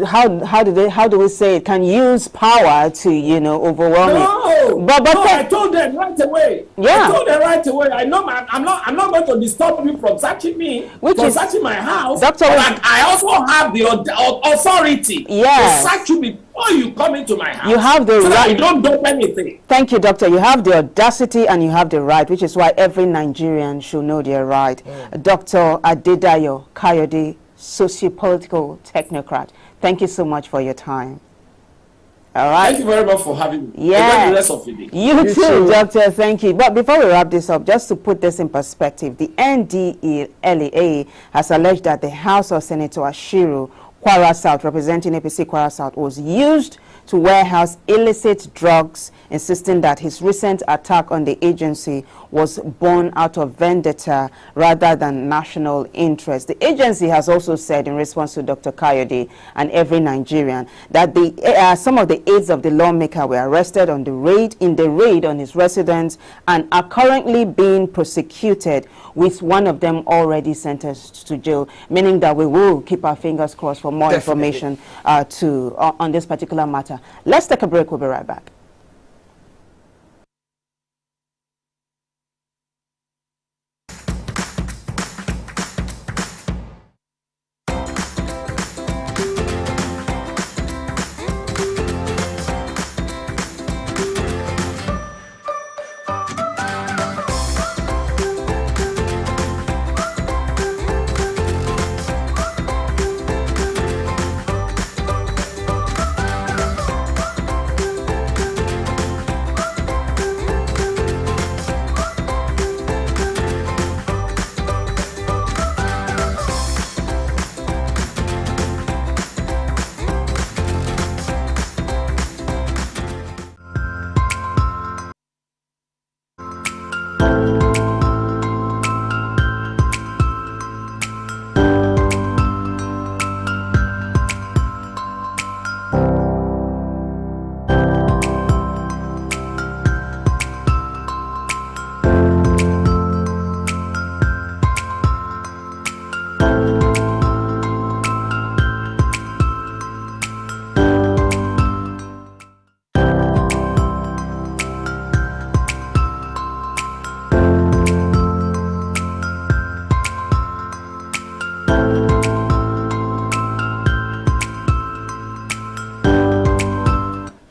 how do we say it, can use power to, you know, overwhelm it. No, I told them right away. Yeah. I told them right away. I know I'm not going to disturb you from searching me, searching my house. Doctor, but I also have the authority to search you before you come into my house. You have the right. You don't do anything. Thank you, Doctor. You have the audacity and you have the right, which is why every Nigerian should know their right. Dr. Adedayo Kayode, sociopolitical technocrat. Thank you so much for your time. All right. Thank you very much for having me. Yeah. Enjoy the rest of the day. You too, Doctor. Thank you. But before we wrap this up, just to put this in perspective, the NDLEA has alleged that the House of Senator Ashiru Kwara South, representing APC Kwara South, was used to warehouse illicit drugs, insisting that his recent attack on the agency was born out of vendetta rather than national interest. The agency has also said in response to Dr. Kayode and every Nigerian that some of the aides of the lawmaker were arrested in the raid on his residence and are currently being prosecuted, with one of them already sentenced to jail, meaning that we will keep our fingers crossed for more information on this particular matter. Let's take a break. We'll be right back.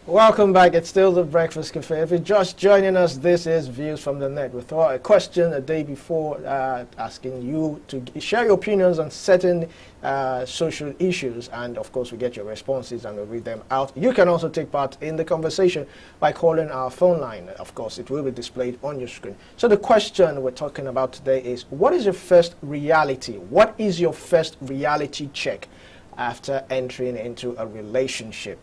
Welcome back. It's still the Breakfast Cafe. If you're just joining us, this is Views from the Net. We thought a question a day before asking you to share your opinions on certain social issues, and of course we get your responses and we'll read them out. You can also take part in the conversation by calling our phone line. Of course, it will be displayed on your screen. So the question we're talking about today is, what is your first reality? What is your first reality check after entering into a relationship?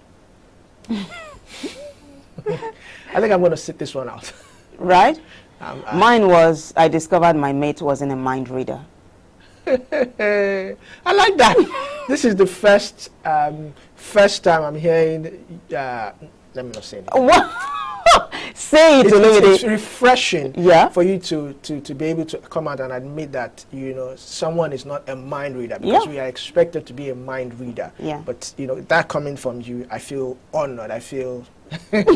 I think I'm going to sit this one out. Right? Mine was, I discovered my mate wasn't a mind reader. I like that. This is the first time I'm hearing, let me not say anything. What? Say it, Olumide. It's refreshing, yeah, for you to be able to come out and admit that, you know, someone is not a mind reader, because we are expected to be a mind reader. Yeah. But you know, that coming from you, I feel honored. I feel. You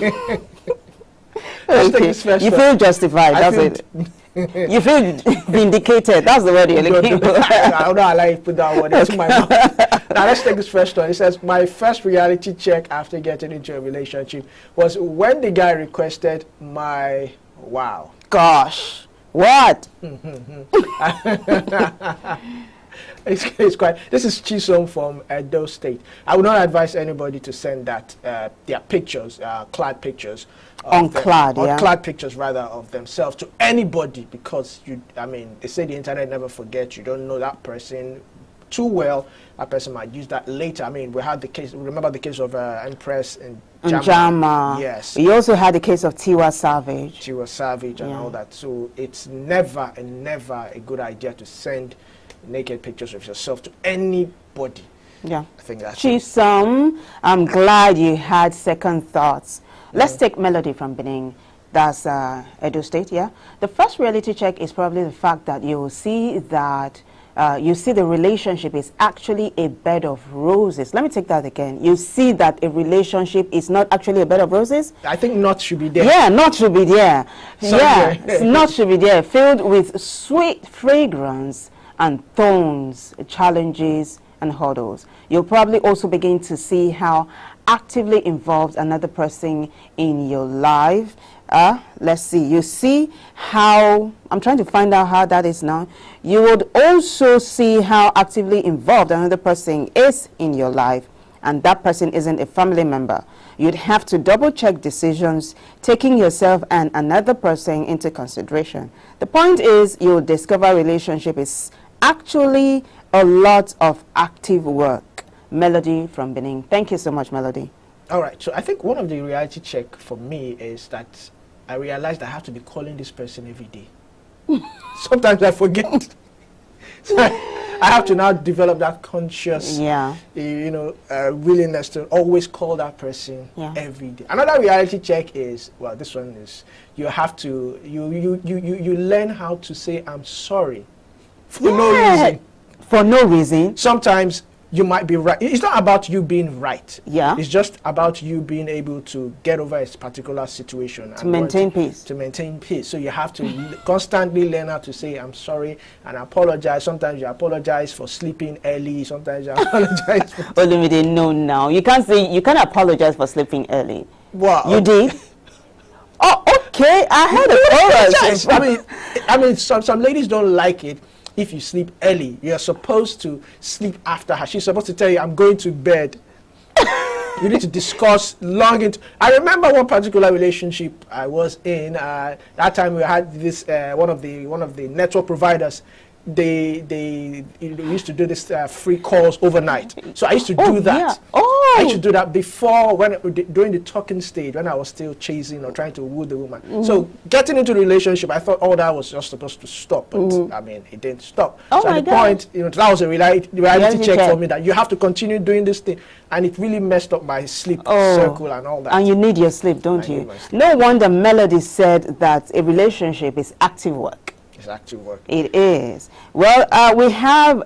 feel justified. That's it. You feel vindicated. That's the word you're looking for. I don't know. I like to put that word into my mouth. Now let's take this first one. It says, my first reality check after getting into a relationship was when the guy requested my Gosh, what? It's quite. This is Chisom from Edo State. I would not advise anybody to send that their pictures, clad pictures, clad pictures rather of themselves to anybody, because I mean, they say the internet never forgets. You don't know that person too well. That person might use that later. I mean, we had the case. Remember the case of Empress and Jama. Yes. We also had the case of Tiwa Savage. And all that. So it's never a good idea to send naked pictures of yourself to anybody. Yeah. I think that's Chisom, I'm glad you had second thoughts. Let's take Melody from Benin. That's Edo State, yeah? The first reality check is probably the fact that you will see that the relationship is actually a bed of roses. Let me take that again. You see that a relationship is not actually a bed of roses? I think not should be there. Yeah, not should be there. Not should be there. Filled with sweet fragrance and thorns, challenges, and hurdles. You'll probably also begin to see how actively involved another person in your life. Let's see. You see how, I'm trying to find out how that is now. You would also see how actively involved another person is in your life, and that person isn't a family member. You'd have to double check decisions, taking yourself and another person into consideration. The point is, you'll discover relationship is actually a lot of active work. Melody from Benin. Thank you so much, Melody. All right. So I think one of the reality check for me is that I realized I have to be calling this person every day. Sometimes I forget. So I have to now develop that conscious, willingness to always call that person every day. Another reality check is, well, this one is, you have to, you learn how to say I'm sorry for no reason. For no reason. Sometimes you might be right. It's not about you being right. Yeah. It's just about you being able to get over a particular situation. To maintain peace. To maintain peace. So you have to constantly learn how to say, I'm sorry, and apologize. Sometimes you apologize for sleeping early. Sometimes you apologize for... Olumide, no, now. You can't apologize for sleeping early. Wow. You did? Oh, okay. I heard a chorus. I mean, some ladies don't like it. If you sleep early, you're supposed to sleep after her. She's supposed to tell you, I'm going to bed. You need to discuss long into... I remember one particular relationship I was in. That time we had this, one of the network providers. They used to do this free calls overnight. So I used to do that. Yeah. Oh. I used to do that before, during the talking stage, when I was still chasing or trying to woo the woman. So getting into the relationship, I thought all that was just supposed to stop, but I mean, it didn't stop. Oh, so at the point, that was a reality check for me, that you have to continue doing this thing, and it really messed up my sleep circle and all that. And you need your sleep, don't you? No wonder Melody said that a relationship is active work. It's active work. It is. Well, we have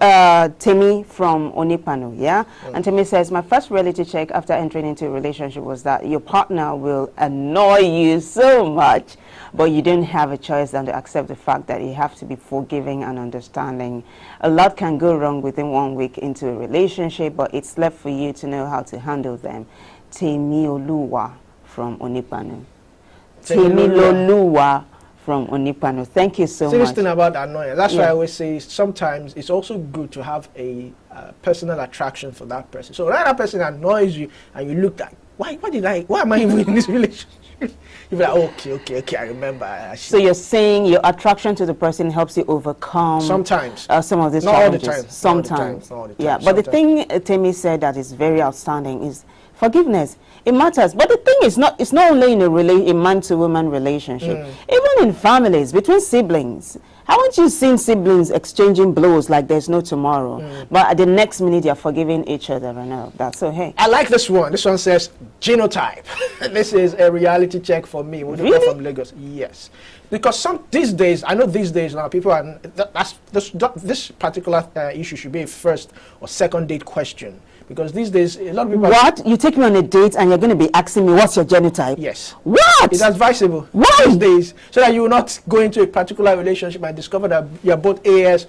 Temi from Onipanu, yeah? And Temi says, my first reality check after entering into a relationship was that your partner will annoy you so much, but you don't have a choice than to accept the fact that you have to be forgiving and understanding. A lot can go wrong within 1 week into a relationship, but it's left for you to know how to handle them. Temi Oluwa from Onipanu. Temi Oluwa from Onipanu. Thank you so much. Serious thing about annoyance. That's why I always say sometimes it's also good to have a personal attraction for that person. So when that person annoys you and you look like, why am I even in this relationship? You'll be like, okay, I remember. So you're saying your attraction to the person helps you overcome sometimes some of these not challenges. All the time. Sometimes. Not all the time. Yeah, but the thing Temi said that is very outstanding is forgiveness. It matters, but the thing is it's not only in a man-to-woman relationship. Even in families, between siblings. Haven't you seen siblings exchanging blows like there's no tomorrow? But at the next minute, you're forgiving each other and all that. So, hey. I like this one. This one says, genotype. This is a reality check for me. Really? From Lagos. Yes. Because these days, I know these days now, people are, this particular issue should be a first or second date question. Because these days, a lot of people... What? You take me on a date and you're going to be asking me what's your genotype? Yes. What? It's advisable. Why? These days, so that you will not go into a particular relationship and discover that you're both AS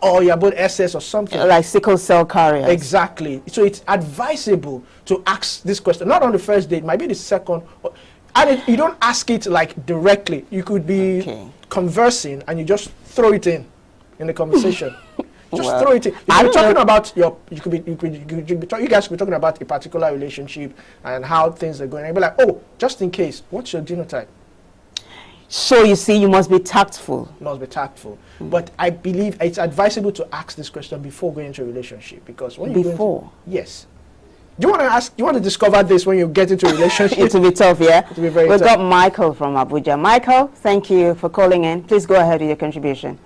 or you're both SS or something. Like sickle cell carriers. Exactly. So it's advisable to ask this question. Not on the first date, might be the second. And you don't ask it like directly. You could be conversing and you just throw it in the conversation. Just Well, throw it in. I You could be don't talking know. about your. You guys could be talking about a particular relationship and how things are going. And be like, oh, just in case, what's your genotype? So you see, you must be tactful. Must be tactful. But I believe it's advisable to ask this question before going into a relationship, because when you Before? yes. Do you want to ask? You want to discover this when you get into a relationship? It will be tough, yeah? It will be very We've tough. got Michael from Abuja. Michael, thank you for calling in. Please go ahead with your contribution.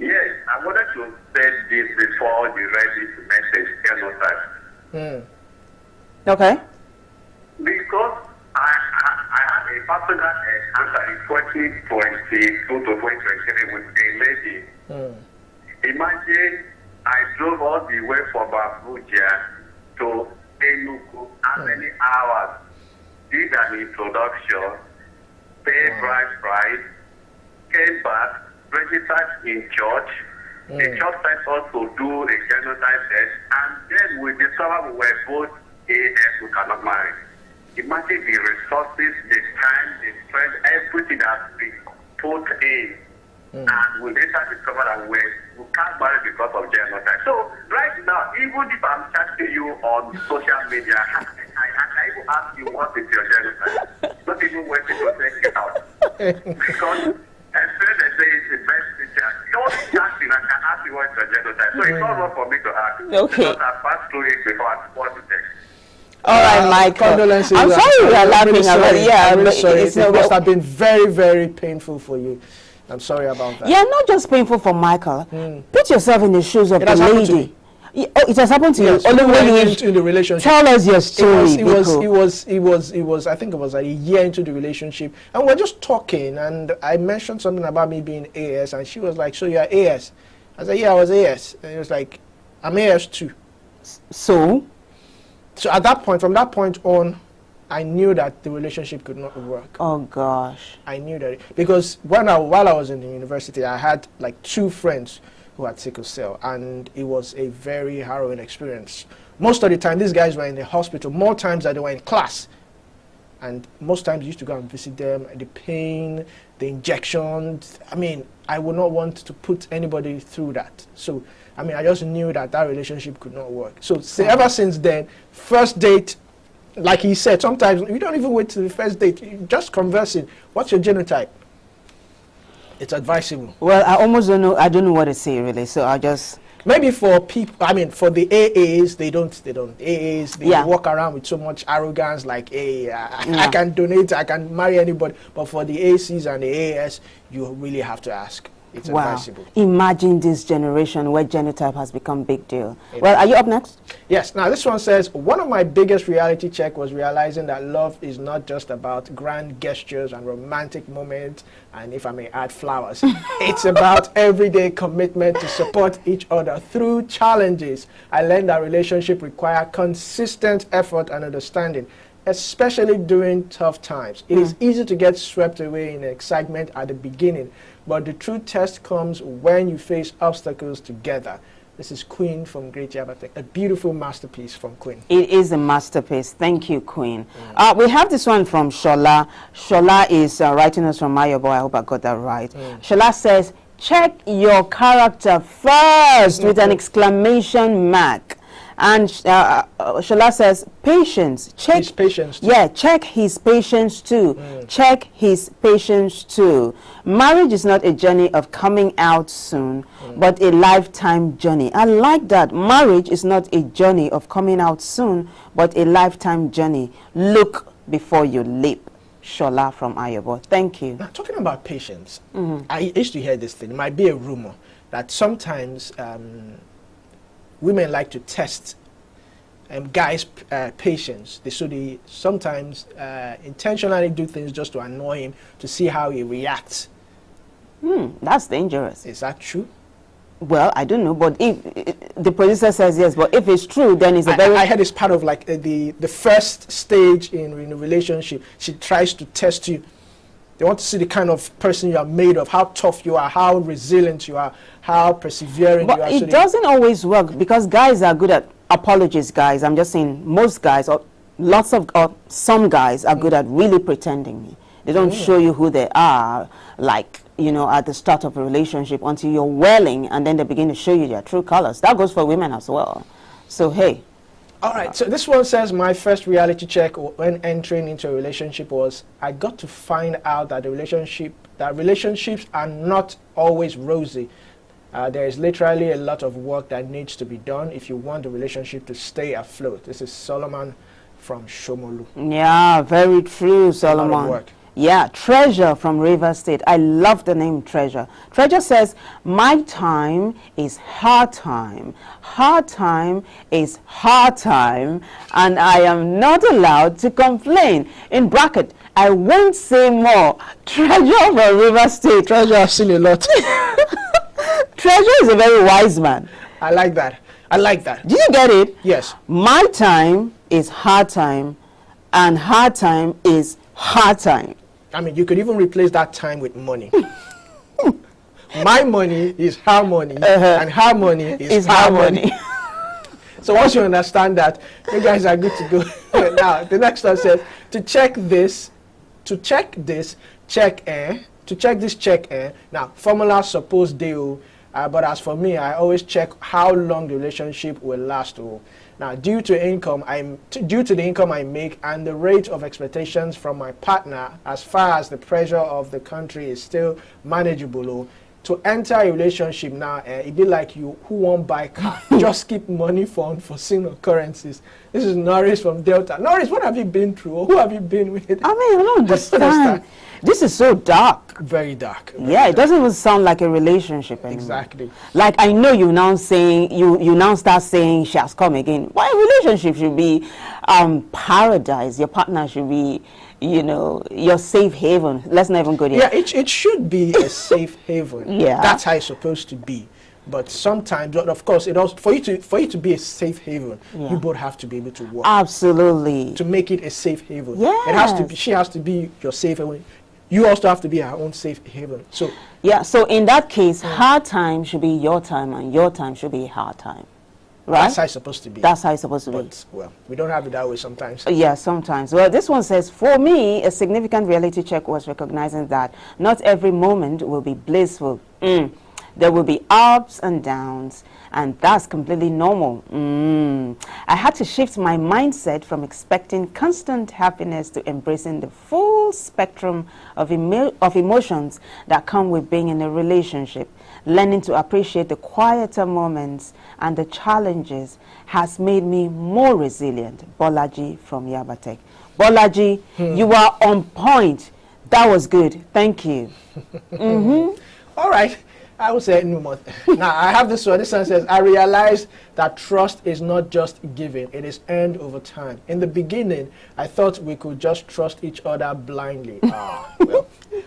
Yes, I wanted to say this before you read this message, genotype. Okay. Because I had a personal encounter in 2022 to 2023 with a lady. Imagine I drove all the way from Abuja to Enugu, how many hours, did an introduction, paid price, came back, registered in church. The church sent us to do a genotype test, and then we discovered we were both AS, we cannot marry. Imagine the resources, the time, the strength, everything that's been put in. And we later discovered that we can't marry because of genotype. So right now, even if I'm chatting you on social media, I can even ask you what is your genotype. Not even when people say it out. Because as soon as they say it's the best teacher, don't chatting, I can ask you what is your genotype. So it's not wrong for me to ask. Okay. Because I passed through it before I want to text. All right, Michael. Condolences. I'm sorry we are laughing really about sorry. it. Yeah, I'm really but sorry. it's It not- must have been very, very painful for you. I'm sorry about that. Yeah, not just painful for Michael. Put yourself in the shoes of It the has happened to lady. me. Oh, it has happened to Yes, you. Only we when went you into the relationship. tell us your story. It was I think it was a year into the relationship, and we're just talking, and I mentioned something about me being AS, and she was like, so you're AS? I said, yeah, I was AS. And it was like, I'm AS too. So, At that point, from that point on, I knew that the relationship could not work. oh gosh. I knew that because while I was in the university, I had like 2 friends who had sickle cell, and it was a very harrowing experience. Most of the time, these guys were in the hospital. More times than they were in class, and most times I used to go and visit them. The pain, the injections. I mean, I would not want to put anybody through that. So, I mean, I just knew that that relationship could not work. So, ever since then, first date. Like he said, sometimes you don't even wait till the first date. You just conversing. What's your genotype? It's advisable. Well, I almost don't know. I don't know what to say really. So I'll just. Maybe for people, I mean, for the AAs, they don't. AAs, they Yeah. walk around with so much arrogance, like, hey, I can donate, I can marry anybody. But for the ACs and the AS, you really have to ask. It's Wow. advisable. Imagine this generation where genotype has become big deal. Well, are you up next? Yes. Now, this one says, one of my biggest reality check was realizing that love is not just about grand gestures and romantic moments, and if I may add, flowers. It's about everyday commitment to support each other through challenges. I learned that relationships require consistent effort and understanding, especially during tough times. It is easy to get swept away in excitement at the beginning, but the true test comes when you face obstacles together. This is Queen from Great Yabate, a beautiful masterpiece from Queen. It is a masterpiece. Thank you, Queen. We have this one from Shola. Shola is writing us from Mayobo. I hope I got that right. Shola says, check your character first with an exclamation mark. And Shola says, patience. Check His patience too. Yeah, check his patience too. Check his patience too. Marriage is not a journey of coming out soon, but a lifetime journey. I like that. Marriage is not a journey of coming out soon, but a lifetime journey. Look before you leap. Shola from Ayobo. Thank you. Now, talking about patience, I used to hear this thing. It might be a rumor that sometimes women like to test guys' patience. They sometimes intentionally do things just to annoy him to see how he reacts. That's dangerous. Is that true? Well, I don't know, but if the producer says yes, but if it's true, then it's a very... I heard it's part of like the first stage in a relationship. She tries to test you. They want to see the kind of person you are made of, how tough you are, how resilient you are, how persevering you are. But it doesn't always work because guys are good at apologies, guys. I'm just saying most guys, or some guys are good at really pretending. They don't show you who they are, like, at the start of a relationship until you're welling, and then they begin to show you their true colors. That goes for women as well. So, hey. All right, so this one says, my first reality check when entering into a relationship was I got to find out that relationships are not always rosy. There is literally a lot of work that needs to be done if you want the relationship to stay afloat. This is Solomon from Shomolu. Yeah, very true, Solomon. A lot of work. Yeah, Treasure from River State. I love the name Treasure. Treasure says, my time is hard time. Hard time is hard time, and I am not allowed to complain. In bracket, I won't say more. Treasure from River State. Treasure, I've seen a lot. Treasure is a very wise man. I like that. I like that. Did you get it? Yes. My time is hard time, and hard time is hard time. I mean, you could even replace that time with money. My money is harmony, and harmony is harmony. So once you understand that, you guys are good to go. Now, the next one says, to check this, check this, now, formula suppose deal, but as for me, I always check how long the relationship will last. Now, due to the income I make and the rate of expectations from my partner, as far as the pressure of the country is still manageable, to enter a relationship now, it be like you who won't buy car. Just keep money for unforeseen occurrences. This is Norris from Delta. Norris, what have you been through? Or who have you been with? I mean, I don't understand. This is so dark. Very dark. Very yeah, it dark. Doesn't even sound like a relationship anymore. Exactly. Like, I know you now saying, you now start saying she has come again. Why a relationship should be paradise. Your partner should be, your safe haven. Let's not even go there. Yeah, it should be a safe haven. Yeah. That's how it's supposed to be. But sometimes, of course, it also for you to be a safe haven, you both have to be able to work. Absolutely. To make it a safe haven. Yes. It has to be. She has to be your safe haven. You also have to be her own safe haven. So yeah. So in that case, hard time should be your time, and your time should be hard time. Right? That's how it's supposed to be. That's how it's supposed to be. But, well, we don't have it that way sometimes. Yeah, sometimes. Well, this one says, for me, a significant reality check was recognizing that not every moment will be blissful. There will be ups and downs, and that's completely normal. I had to shift my mindset from expecting constant happiness to embracing the full spectrum of emotions that come with being in a relationship. Learning to appreciate the quieter moments and the challenges has made me more resilient. Bolaji from Yabatek. Bolaji, you are on point. That was good. Thank you. All right. I would say no more. Now, I have this one. This one says, I realized that trust is not just given. It is earned over time. In the beginning, I thought we could just trust each other blindly. Well,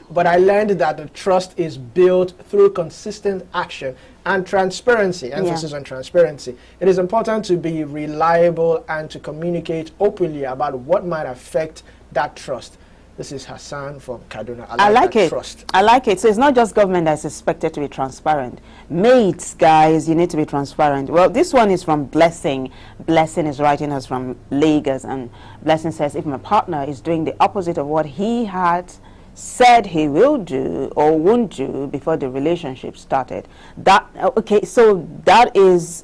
but I learned that the trust is built through consistent action and transparency, emphasis on transparency. It is important to be reliable and to communicate openly about what might affect that trust. This is Hassan from Kaduna. I like it. Trust. I like it. So it's not just government that's expected to be transparent. Mates, guys, you need to be transparent. Well, this one is from Blessing. Blessing is writing us from Lagos. And Blessing says, if my partner is doing the opposite of what he had said he will do or won't do before the relationship started, that, okay, so that is,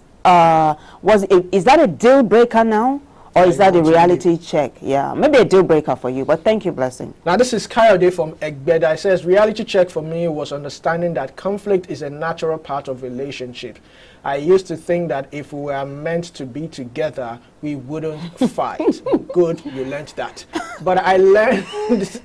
is that a deal breaker now? Or is that a reality check? Yeah, maybe a deal breaker for you, but thank you, Blessing. Now, this is Kayode from Egbeda. It says, reality check for me was understanding that conflict is a natural part of relationship. I used to think that if we were meant to be together, we wouldn't fight. Good, you learned that. But I learned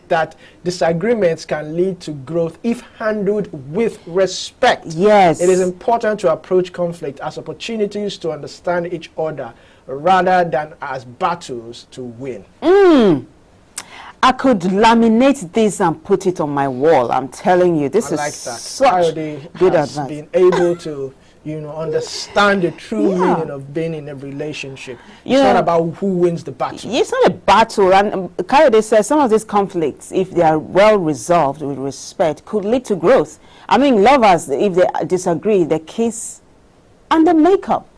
that disagreements can lead to growth if handled with respect. Yes. It is important to approach conflict as opportunities to understand each other rather than as battles to win. I could laminate this and put it on my wall. I'm telling you, this is like that. such good has advice. Been able to, understand the true meaning of being in a relationship. It's not about who wins the battle. It's not a battle. And Kayode says some of these conflicts, if they are well resolved with respect, could lead to growth. I mean, lovers, if they disagree, they kiss and they make up.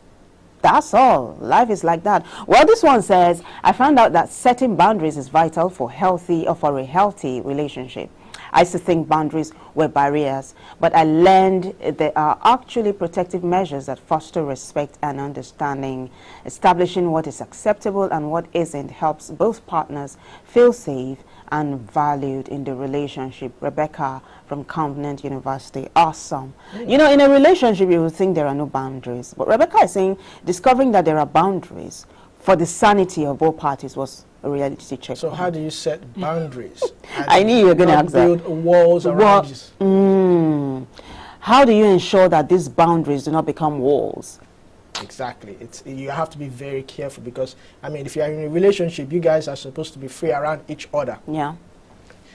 That's all. Life is like that. Well, this one says, I found out that setting boundaries is vital for a healthy relationship. I used to think boundaries were barriers, but I learned there are actually protective measures that foster respect and understanding. Establishing what is acceptable and what isn't helps both partners feel safe and valued in the relationship. Rebecca from Covenant University. Awesome. You know, in a relationship, you would think there are no boundaries. But Rebecca is saying discovering that there are boundaries for the sanity of both parties was a reality check. So how do you set boundaries? I knew you were going to ask that. Build walls around you. How do you ensure that these boundaries do not become walls? Exactly. You have to be very careful because, I mean, if you are in a relationship, you guys are supposed to be free around each other. Yeah.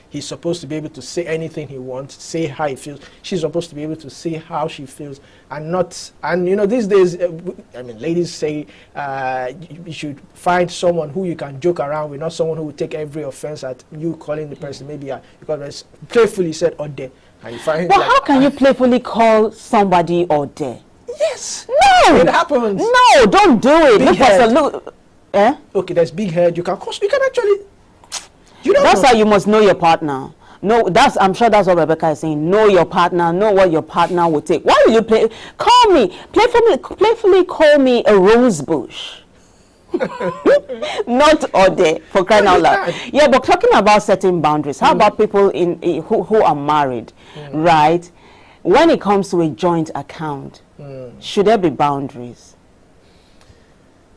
He's supposed to be able to say anything he wants, say how he feels. She's supposed to be able to say how she feels, and not. And you know, these days, I mean, ladies say you should find someone who you can joke around with, not someone who will take every offense at you calling the person maybe because it's playfully said "ode," and you find. But like, how can you playfully call somebody "ode"? Yes. No. It happens. No, don't do it. Big Look for head. look. Eh? Okay, there's big head. You can actually. You don't That's know. how you must know your partner. No, I'm sure that's what Rebecca is saying. Know your partner. Know what your partner will take. Why will you call me playfully call me a rose bush? Not Ode, for crying out loud. Yeah, but talking about setting boundaries. How about people who are married, right? When it comes to a joint account, should there be boundaries?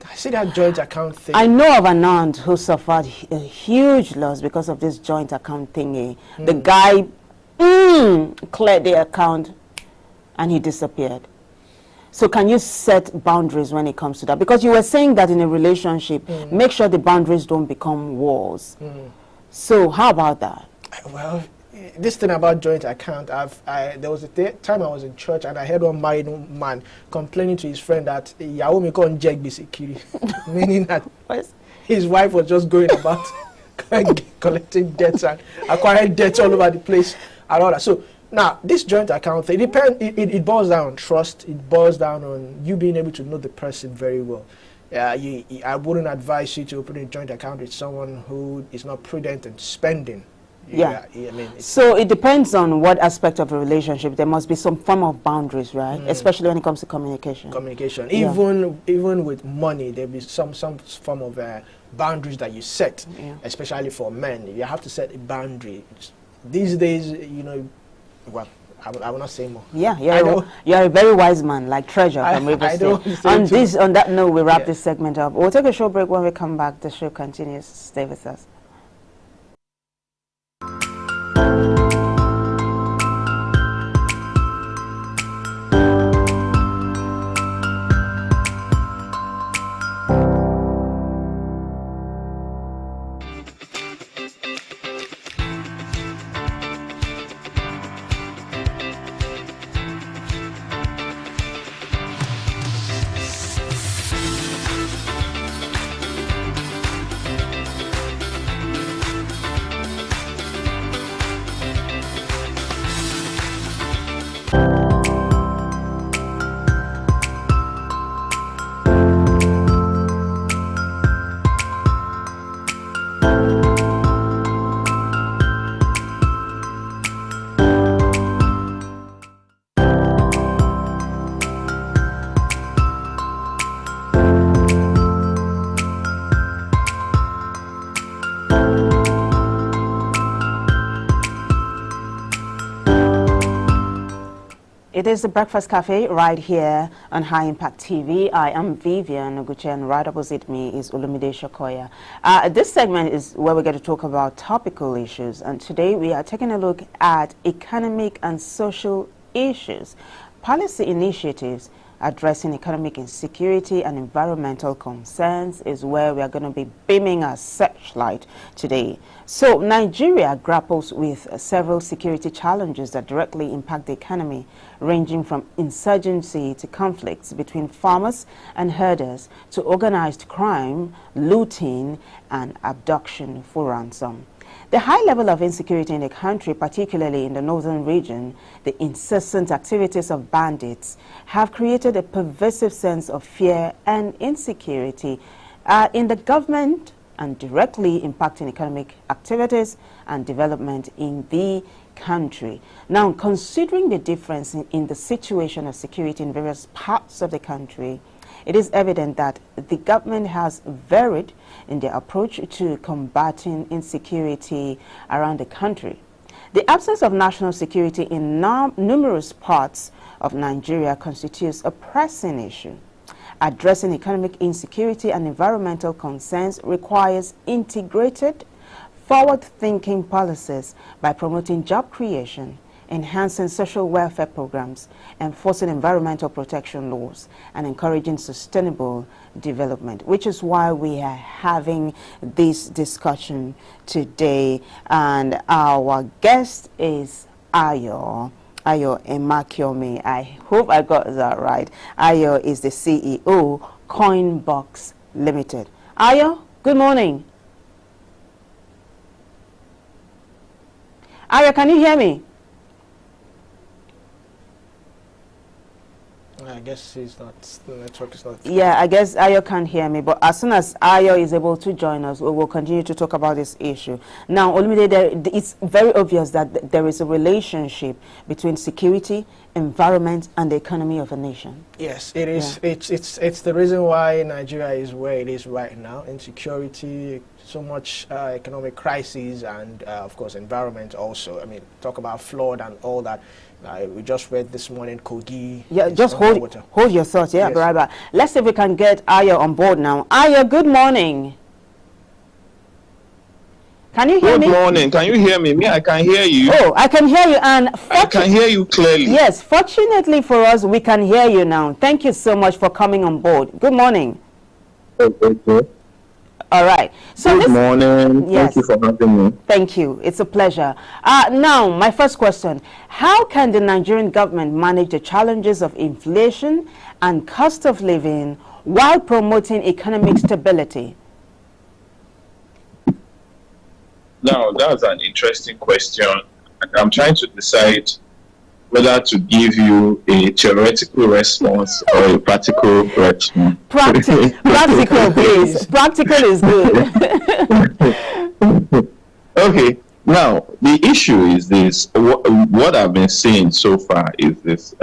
I see that joint account thing. I know of an aunt who suffered a huge loss because of this joint account thingy. The guy cleared the account and he disappeared. So can you set boundaries when it comes to that? Because you were saying that in a relationship, make sure the boundaries don't become walls. So how about that? Well, this thing about joint account, there was a time I was in church and I heard one married man complaining to his friend that Yaomi kon jeg bisikiri, meaning that his wife was just going about collecting debts and acquiring debts all over the place and all that. So now this joint account thing, it boils down on trust. It boils down on you being able to know the person very well. I wouldn't advise you to open a joint account with someone who is not prudent in spending. Yeah. I mean, so it depends on what aspect of a relationship. There must be some form of boundaries, right? Especially when it comes to communication. Communication. Even with money, there be some form of boundaries that you set, especially for men. You have to set a boundary. These days, you know, well, I will not say more. Yeah, you're a very wise man, like Treasure from River State. On that note, we wrap this segment up. We'll take a short break. When we come back, the show continues. Stay with us. It is the Breakfast Cafe right here on High Impact TV. I am Vivian Oguche, and right opposite me is Olumide Shokoya. This segment is where we get to talk about topical issues, and today we are taking a look at economic and social issues, policy initiatives addressing economic insecurity and environmental concerns is where we are going to be beaming our searchlight today. So Nigeria grapples with several security challenges that directly impact the economy, ranging from insurgency to conflicts between farmers and herders to organized crime, looting, and abduction for ransom. The high level of insecurity in the country, particularly in the northern region, the incessant activities of bandits, have created a pervasive sense of fear and insecurity in the government and directly impacting economic activities and development in the country. Now, considering the difference in the situation of security in various parts of the country, it is evident that the government has varied in their approach to combating insecurity around the country. The absence of national security in numerous parts of Nigeria constitutes a pressing issue. Addressing economic insecurity and environmental concerns requires integrated, forward-thinking policies by promoting job creation, enhancing social welfare programs, enforcing environmental protection laws, and encouraging sustainable development, which is why we are having this discussion today. And our guest is Ayo Emakiomi. I hope I got that right. Ayo is the CEO, Coinbox Limited. Ayo, good morning. Ayo, can you hear me? I guess he's not, the network is not. Yeah, I guess Ayo can't hear me, but as soon as Ayo is able to join us, we will continue to talk about this issue. Now, Olumide, it's very obvious that there is a relationship between security, environment, and the economy of a nation. Yes, it is. Yeah. It's the reason why Nigeria is where it is right now. Insecurity, so much economic crisis, and of course, environment also. I mean, talk about flood and all that. We just read this morning, Kogi. Yeah, just hold your thoughts. Yeah, yes. Right. Let's see if we can get Ayo on board now. Ayo, good morning. Can you hear me? Good morning. Can you hear me? Me, I can hear you. Oh, I can hear you, and I can hear you clearly. Yes, fortunately for us, we can hear you now. Thank you so much for coming on board. Good morning. Okay. All right. So Good morning. Yes. Thank you for having me. Thank you. It's a pleasure. Now, my first question. How can the Nigerian government manage the challenges of inflation and cost of living while promoting economic stability? Now, that's an interesting question. I'm trying to decide whether to give you a theoretical response or a practical response. Practical, please. Practical is good. Okay. Now, the issue is this. What I've been seeing so far is this.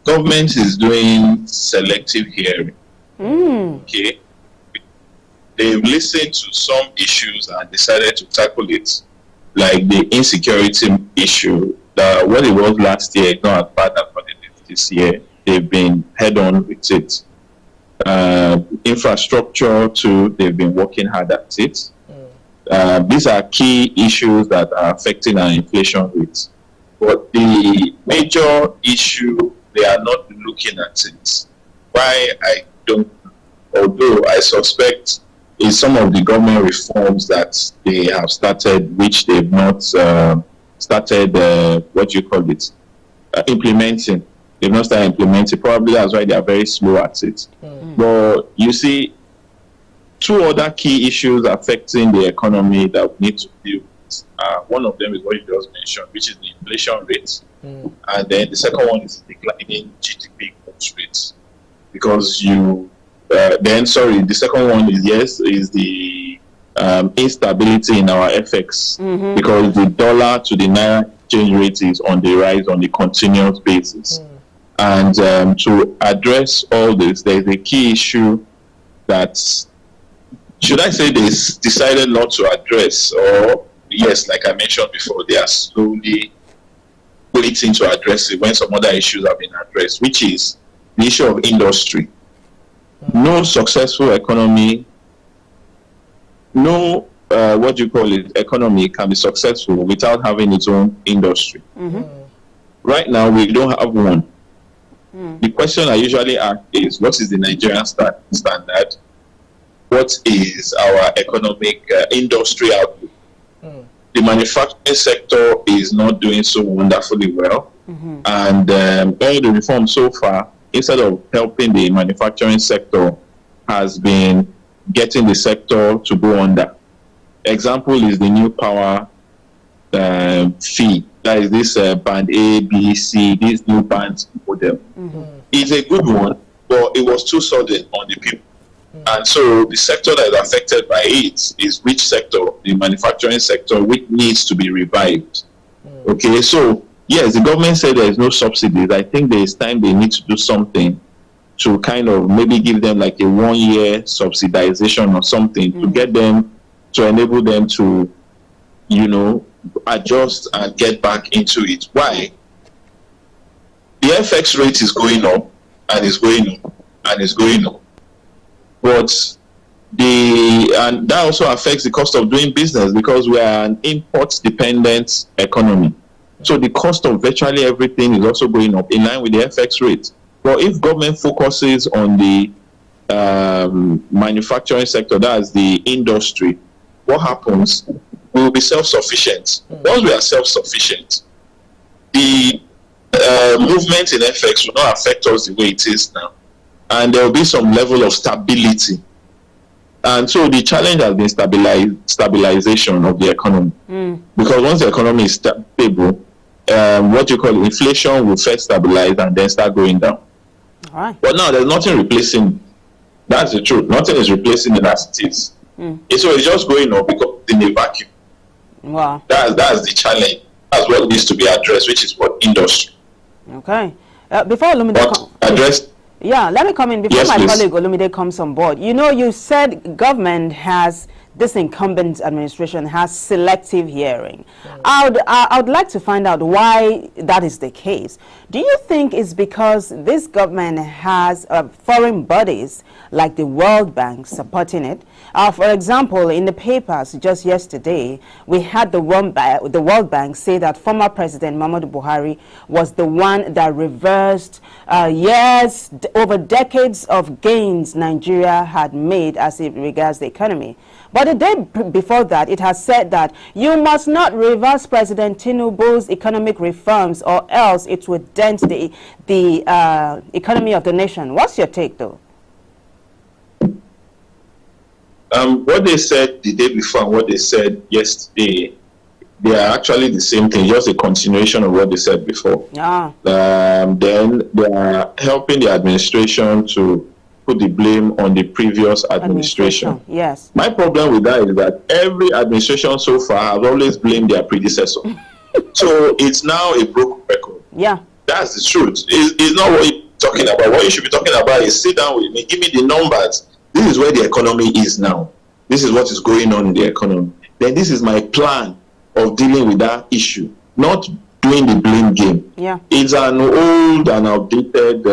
Government is doing selective hearing. Okay. They've listened to some issues and decided to tackle it, like the insecurity issue. What it was last year is not as bad as what it is this year. They've been head on with it. Infrastructure too, they've been working hard at it. These are key issues that are affecting our inflation rates. But the major issue, they are not looking at it. Why I don't, although I suspect is some of the government reforms that they have started, which they've not started, implementing. They've not started implementing. Probably that's why they are very slow at it. But you see, two other key issues affecting the economy that we need to deal with. One of them is what you just mentioned, which is the inflation rate. And then the second one is declining GDP growth rates. Because the second one is the instability in our FX, because the dollar to the naira exchange rate is on the rise on a continuous basis. And to address all this, there is a key issue that, should I say, they decided not to address, or yes, like I mentioned before, they are slowly waiting to address it when some other issues have been addressed, which is the issue of industry. No successful economy, economy can be successful without having its own industry. Right now, we don't have one. The question I usually ask is, what is the Nigerian standard? What is our economic industry outlook? The manufacturing sector is not doing so wonderfully well. And all the reforms so far, instead of helping the manufacturing sector, has been getting the sector to go under. Example is the new power fee. That is this band A, B, C, these new bands model. It's a good one, but it was too sudden on the people. And so the sector that is affected by it is which sector? The manufacturing sector, which needs to be revived. Okay, so yes, the government said there is no subsidies. I think there is time they need to do something to kind of maybe give them like a 1 year subsidization or something to get them, to enable them to, you know, adjust and get back into it. Why? The FX rate is going up and is going up and is going up. But and that also affects the cost of doing business because we are an import dependent economy. So the cost of virtually everything is also going up in line with the FX rate. But if government focuses on the manufacturing sector, that's the industry, what happens? We will be self-sufficient. Once we are self-sufficient, the movement in FX will not affect us the way it is now. And there will be some level of stability. And so the challenge has been stabilization of the economy. Because once the economy is stable, what you call inflation will first stabilize and then start going down. All right. But now there's nothing replacing. That's the truth. Nothing is replacing it as it is. So it's just going up because in a vacuum. Wow. That's the challenge. That's what needs to be addressed, which is what industry. Okay. Before Olumide addressed. Yeah, let me come in before my colleague Olumide comes on board. You know, you said government has, this incumbent administration has selective hearing. I would like to find out why that is the case. Do you think it's because this government has foreign bodies like the World Bank supporting it? For example, in the papers just yesterday, we had the World Bank say that former President Muhammadu Buhari was the one that reversed over decades of gains Nigeria had made as it regards the economy. But the day before that, it has said that you must not reverse President Tinubu's economic reforms or else it would dent the economy of the nation. What's your take, though? What they said the day before and what they said yesterday, they are actually the same thing, just a continuation of what they said before. Then they are helping the administration to put the blame on the previous administration. Yes. My problem with that is that every administration so far has always blamed their predecessor. So it's now a broken record. Yeah. That's the truth. It's not what you're talking about. What you should be talking about is sit down with me, give me the numbers. This is where the economy is now. This is what is going on in the economy. Then this is my plan of dealing with that issue, not doing the blame game. Yeah. It's an old and outdated,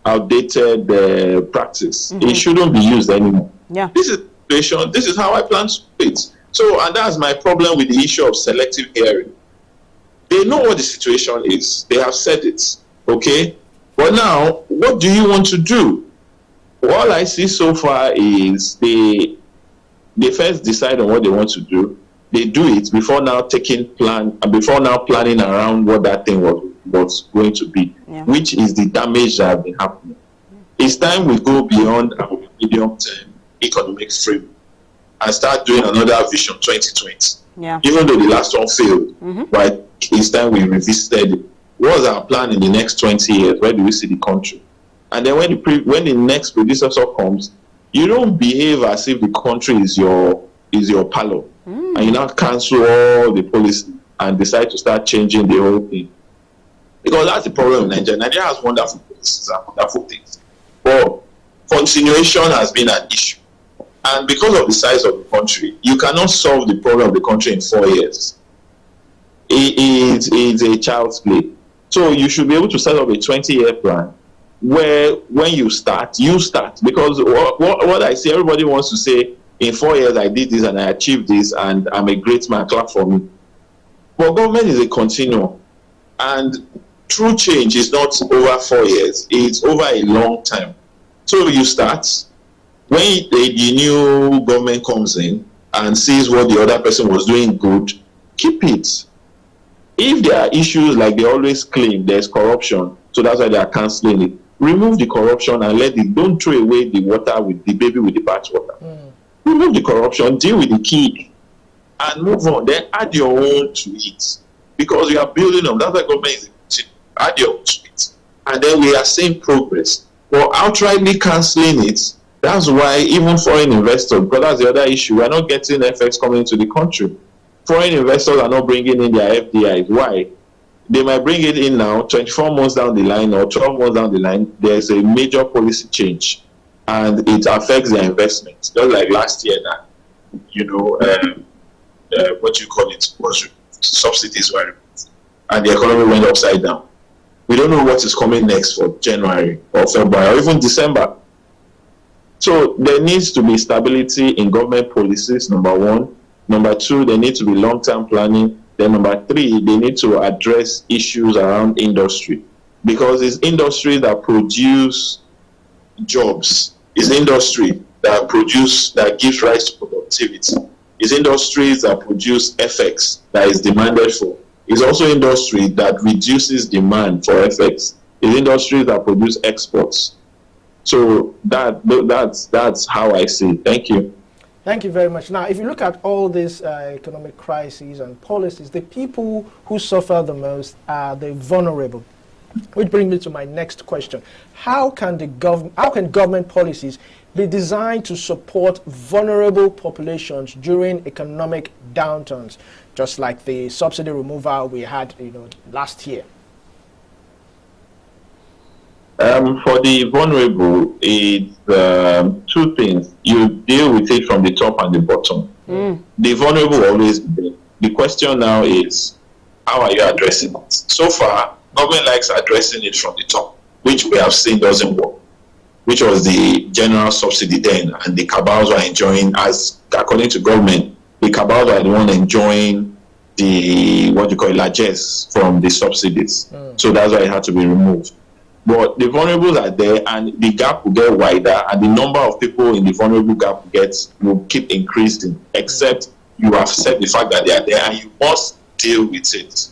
outdated practice. It shouldn't be used anymore. Yeah. This is how I plan to do it. So, and that's my problem with the issue of selective hearing. They know what the situation is. They have said it. Okay? But now, what do you want to do? All I see so far is they first decide on what they want to do. They do it before now planning around what that thing was going to be, which is the damage that has been happening. It's time we go beyond our medium-term economic frame and start doing another Vision 2020. Yeah. Even though the last one failed, but it's time we revisited it. What's our plan in the next 20 years? Where do we see the country? And then when the next predecessor comes, you don't behave as if the country is your parlor, and you now cancel all the policy and decide to start changing the whole thing. Because that's the problem in Nigeria. Nigeria has wonderful policies and wonderful things, but continuation has been an issue. And because of the size of the country, you cannot solve the problem of the country in 4 years. It's a child's play. So you should be able to set up a 20-year plan where when you start. Because what I see, everybody wants to say, in 4 years I did this and I achieved this and I'm a great man, clap for me. But government is a continuum. And true change is not over 4 years, it's over a long time. So you start. When the new government comes in and sees what the other person was doing good, keep it. If there are issues like they always claim there's corruption, so that's why they are cancelling it, remove the corruption and don't throw away the water with the baby with the bathwater. Remove the corruption, deal with the key, and move on. Then add your own to it. Because we are building up. That's why government is add your own to it. And then we are seeing progress. But outrightly cancelling it, that's why even foreign investors, because that's the other issue, we're not getting FX coming into the country. Foreign investors are not bringing in their FDIs. Why? They might bring it in now, 24 months down the line or 12 months down the line, there's a major policy change and it affects their investments. Just like last year that, what you call it, was subsidies were removed and the economy went upside down. We don't know what is coming next for January or February or even December. So there needs to be stability in government policies, number one. Number two, there needs to be long-term planning. Then number three, they need to address issues around industry. Because it's industry that produce jobs. It's industry that gives rise to productivity. It's industries that produce FX that is demanded for. It's also industry that reduces demand for FX. It's industries that produce exports. So that's how I see it. Thank you. Thank you very much. Now, if you look at all these economic crises and policies, the people who suffer the most are the vulnerable. Which brings me to my next question. How can government policies be designed to support vulnerable populations during economic downturns, just like the subsidy removal we had last year? For the vulnerable, it's two things. You deal with it from the top and the bottom. The vulnerable always be there. The question now is, how are you addressing it? So far, government likes addressing it from the top, which we have seen doesn't work, which was the general subsidy then, and the cabals were enjoying, as according to government, the cabals are the one enjoying the, largesse from the subsidies. So that's why it had to be removed. But the vulnerables are there, and the gap will get wider, and the number of people in the vulnerable gap will keep increasing, except you accept the fact that they are there, and you must deal with it.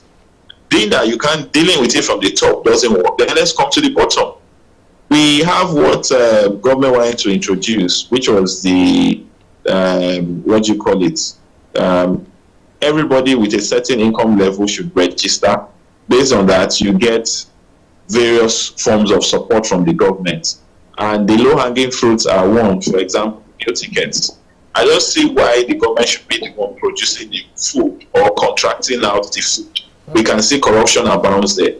Being that you can't, dealing with it from the top doesn't work, then let's come to the bottom. We have what government wanted to introduce, which was the, everybody with a certain income level should register. Based on that, you get various forms of support from the government. And the low-hanging fruits are one, for example, meal tickets. I don't see why the government should be the one producing the food or contracting out the food. We can see corruption abounds there.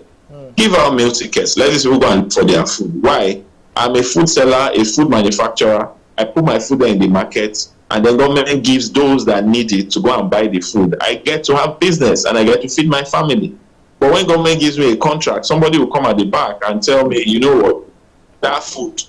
Give out meal tickets. Let these people go and for their food. Why? I'm a food seller, a food manufacturer. I put my food there in the market, and then government gives those that need it to go and buy the food. I get to have business, and I get to feed my family. But when government gives me a contract, somebody will come at the back and tell me, you know what, that food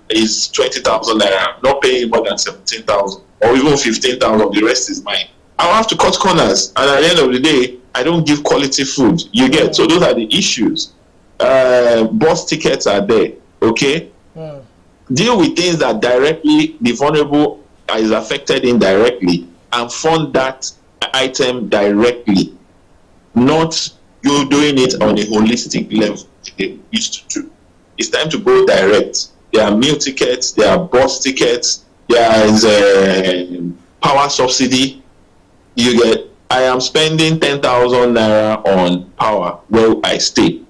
is 20,000 naira, I'm not paying more than 17,000 or even 15,000, the rest is mine. I'll have to cut corners, and at the end of the day, I don't give quality food. You get, so those are the issues. Bus tickets are there, okay? Deal with things that directly, the vulnerable is affected indirectly, and fund that item directly, not you doing it on a holistic level they used to do. It's time to go direct. There are meal tickets, there are bus tickets, there is a power subsidy. You get, I am spending 10,000 naira on power where I stay.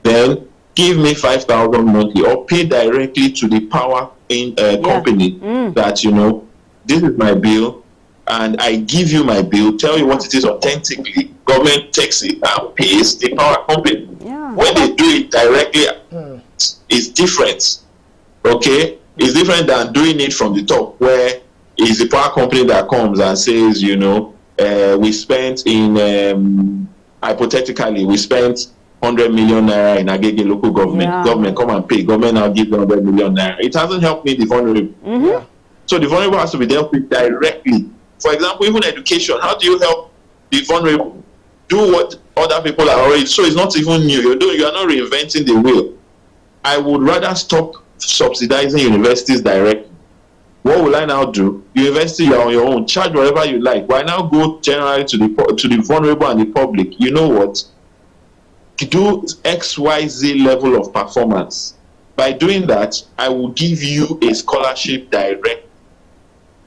Then give me 5,000 monthly, or pay directly to the power company that, this is my bill, and I give you my bill, tell you what it is authentically. Government takes it and pays the power company. When they do it directly, it's different. Okay? It's different than doing it from the top, where it's the power company that comes and says, we spent hypothetically, we spent 100 million naira in Agege local government. Government come and pay. Government now give 100 million naira. It hasn't helped me, the vulnerable. So the vulnerable has to be dealt with directly. For example, even education. How do you help the vulnerable do what other people are already? So it's not even new. You are not reinventing the wheel. I would rather stop subsidizing universities directly. What will I now do? University, you are on your own. Charge whatever you like. Why now go generally to the vulnerable and the public? You know what? Do XYZ level of performance. By doing that, I will give you a scholarship direct,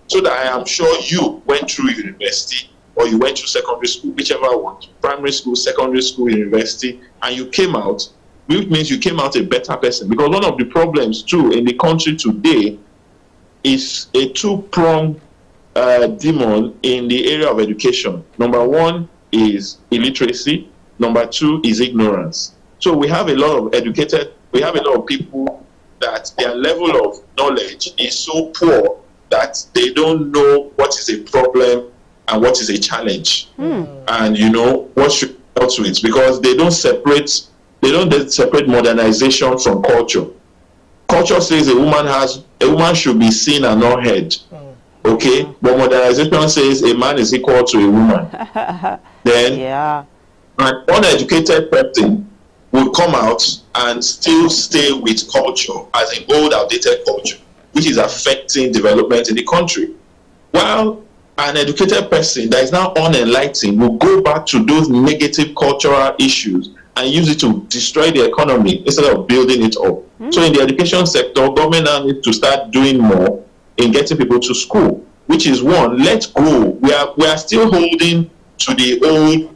so that I am sure you went through university or you went through secondary school, whichever one, primary school, secondary school, university, and you came out which means you came out a better person. Because one of the problems too in the country today is a two-pronged demon in the area of education. Number one is illiteracy. Number two is ignorance. So we have a lot of people that their level of knowledge is so poor that they don't know what is a problem and what is a challenge, and what should be dealt with, because they don't separate modernization from culture. Culture says a woman should be seen and not heard. Okay, but modernization says a man is equal to a woman. Then an uneducated person will come out and still stay with culture as an old, outdated culture, which is affecting development in the country. While an educated person that is now unenlightened will go back to those negative cultural issues and use it to destroy the economy instead of building it up. So in the education sector, government now needs to start doing more in getting people to school, which is one, let's go. We are still holding to the old,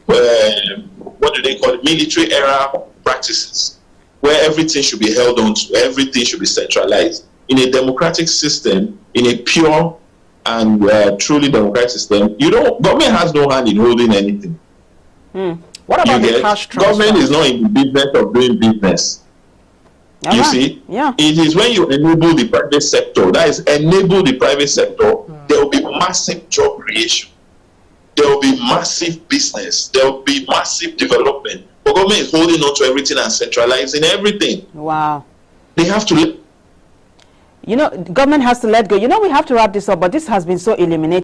what do they call it, military era practices, where everything should be held on to, everything should be centralized. In a democratic system, in a pure and truly democratic system, government has no hand in holding anything. What about the cash transfer? Government is not in the business of doing business. You see? Yeah. It is when you enable the private sector, that is, enable the private sector, there will be massive job creation. There will be massive business. There will be massive development. But government is holding on to everything and centralizing everything. Wow. They have to... Government has to let go. We have to wrap this up, but this has been so illuminating.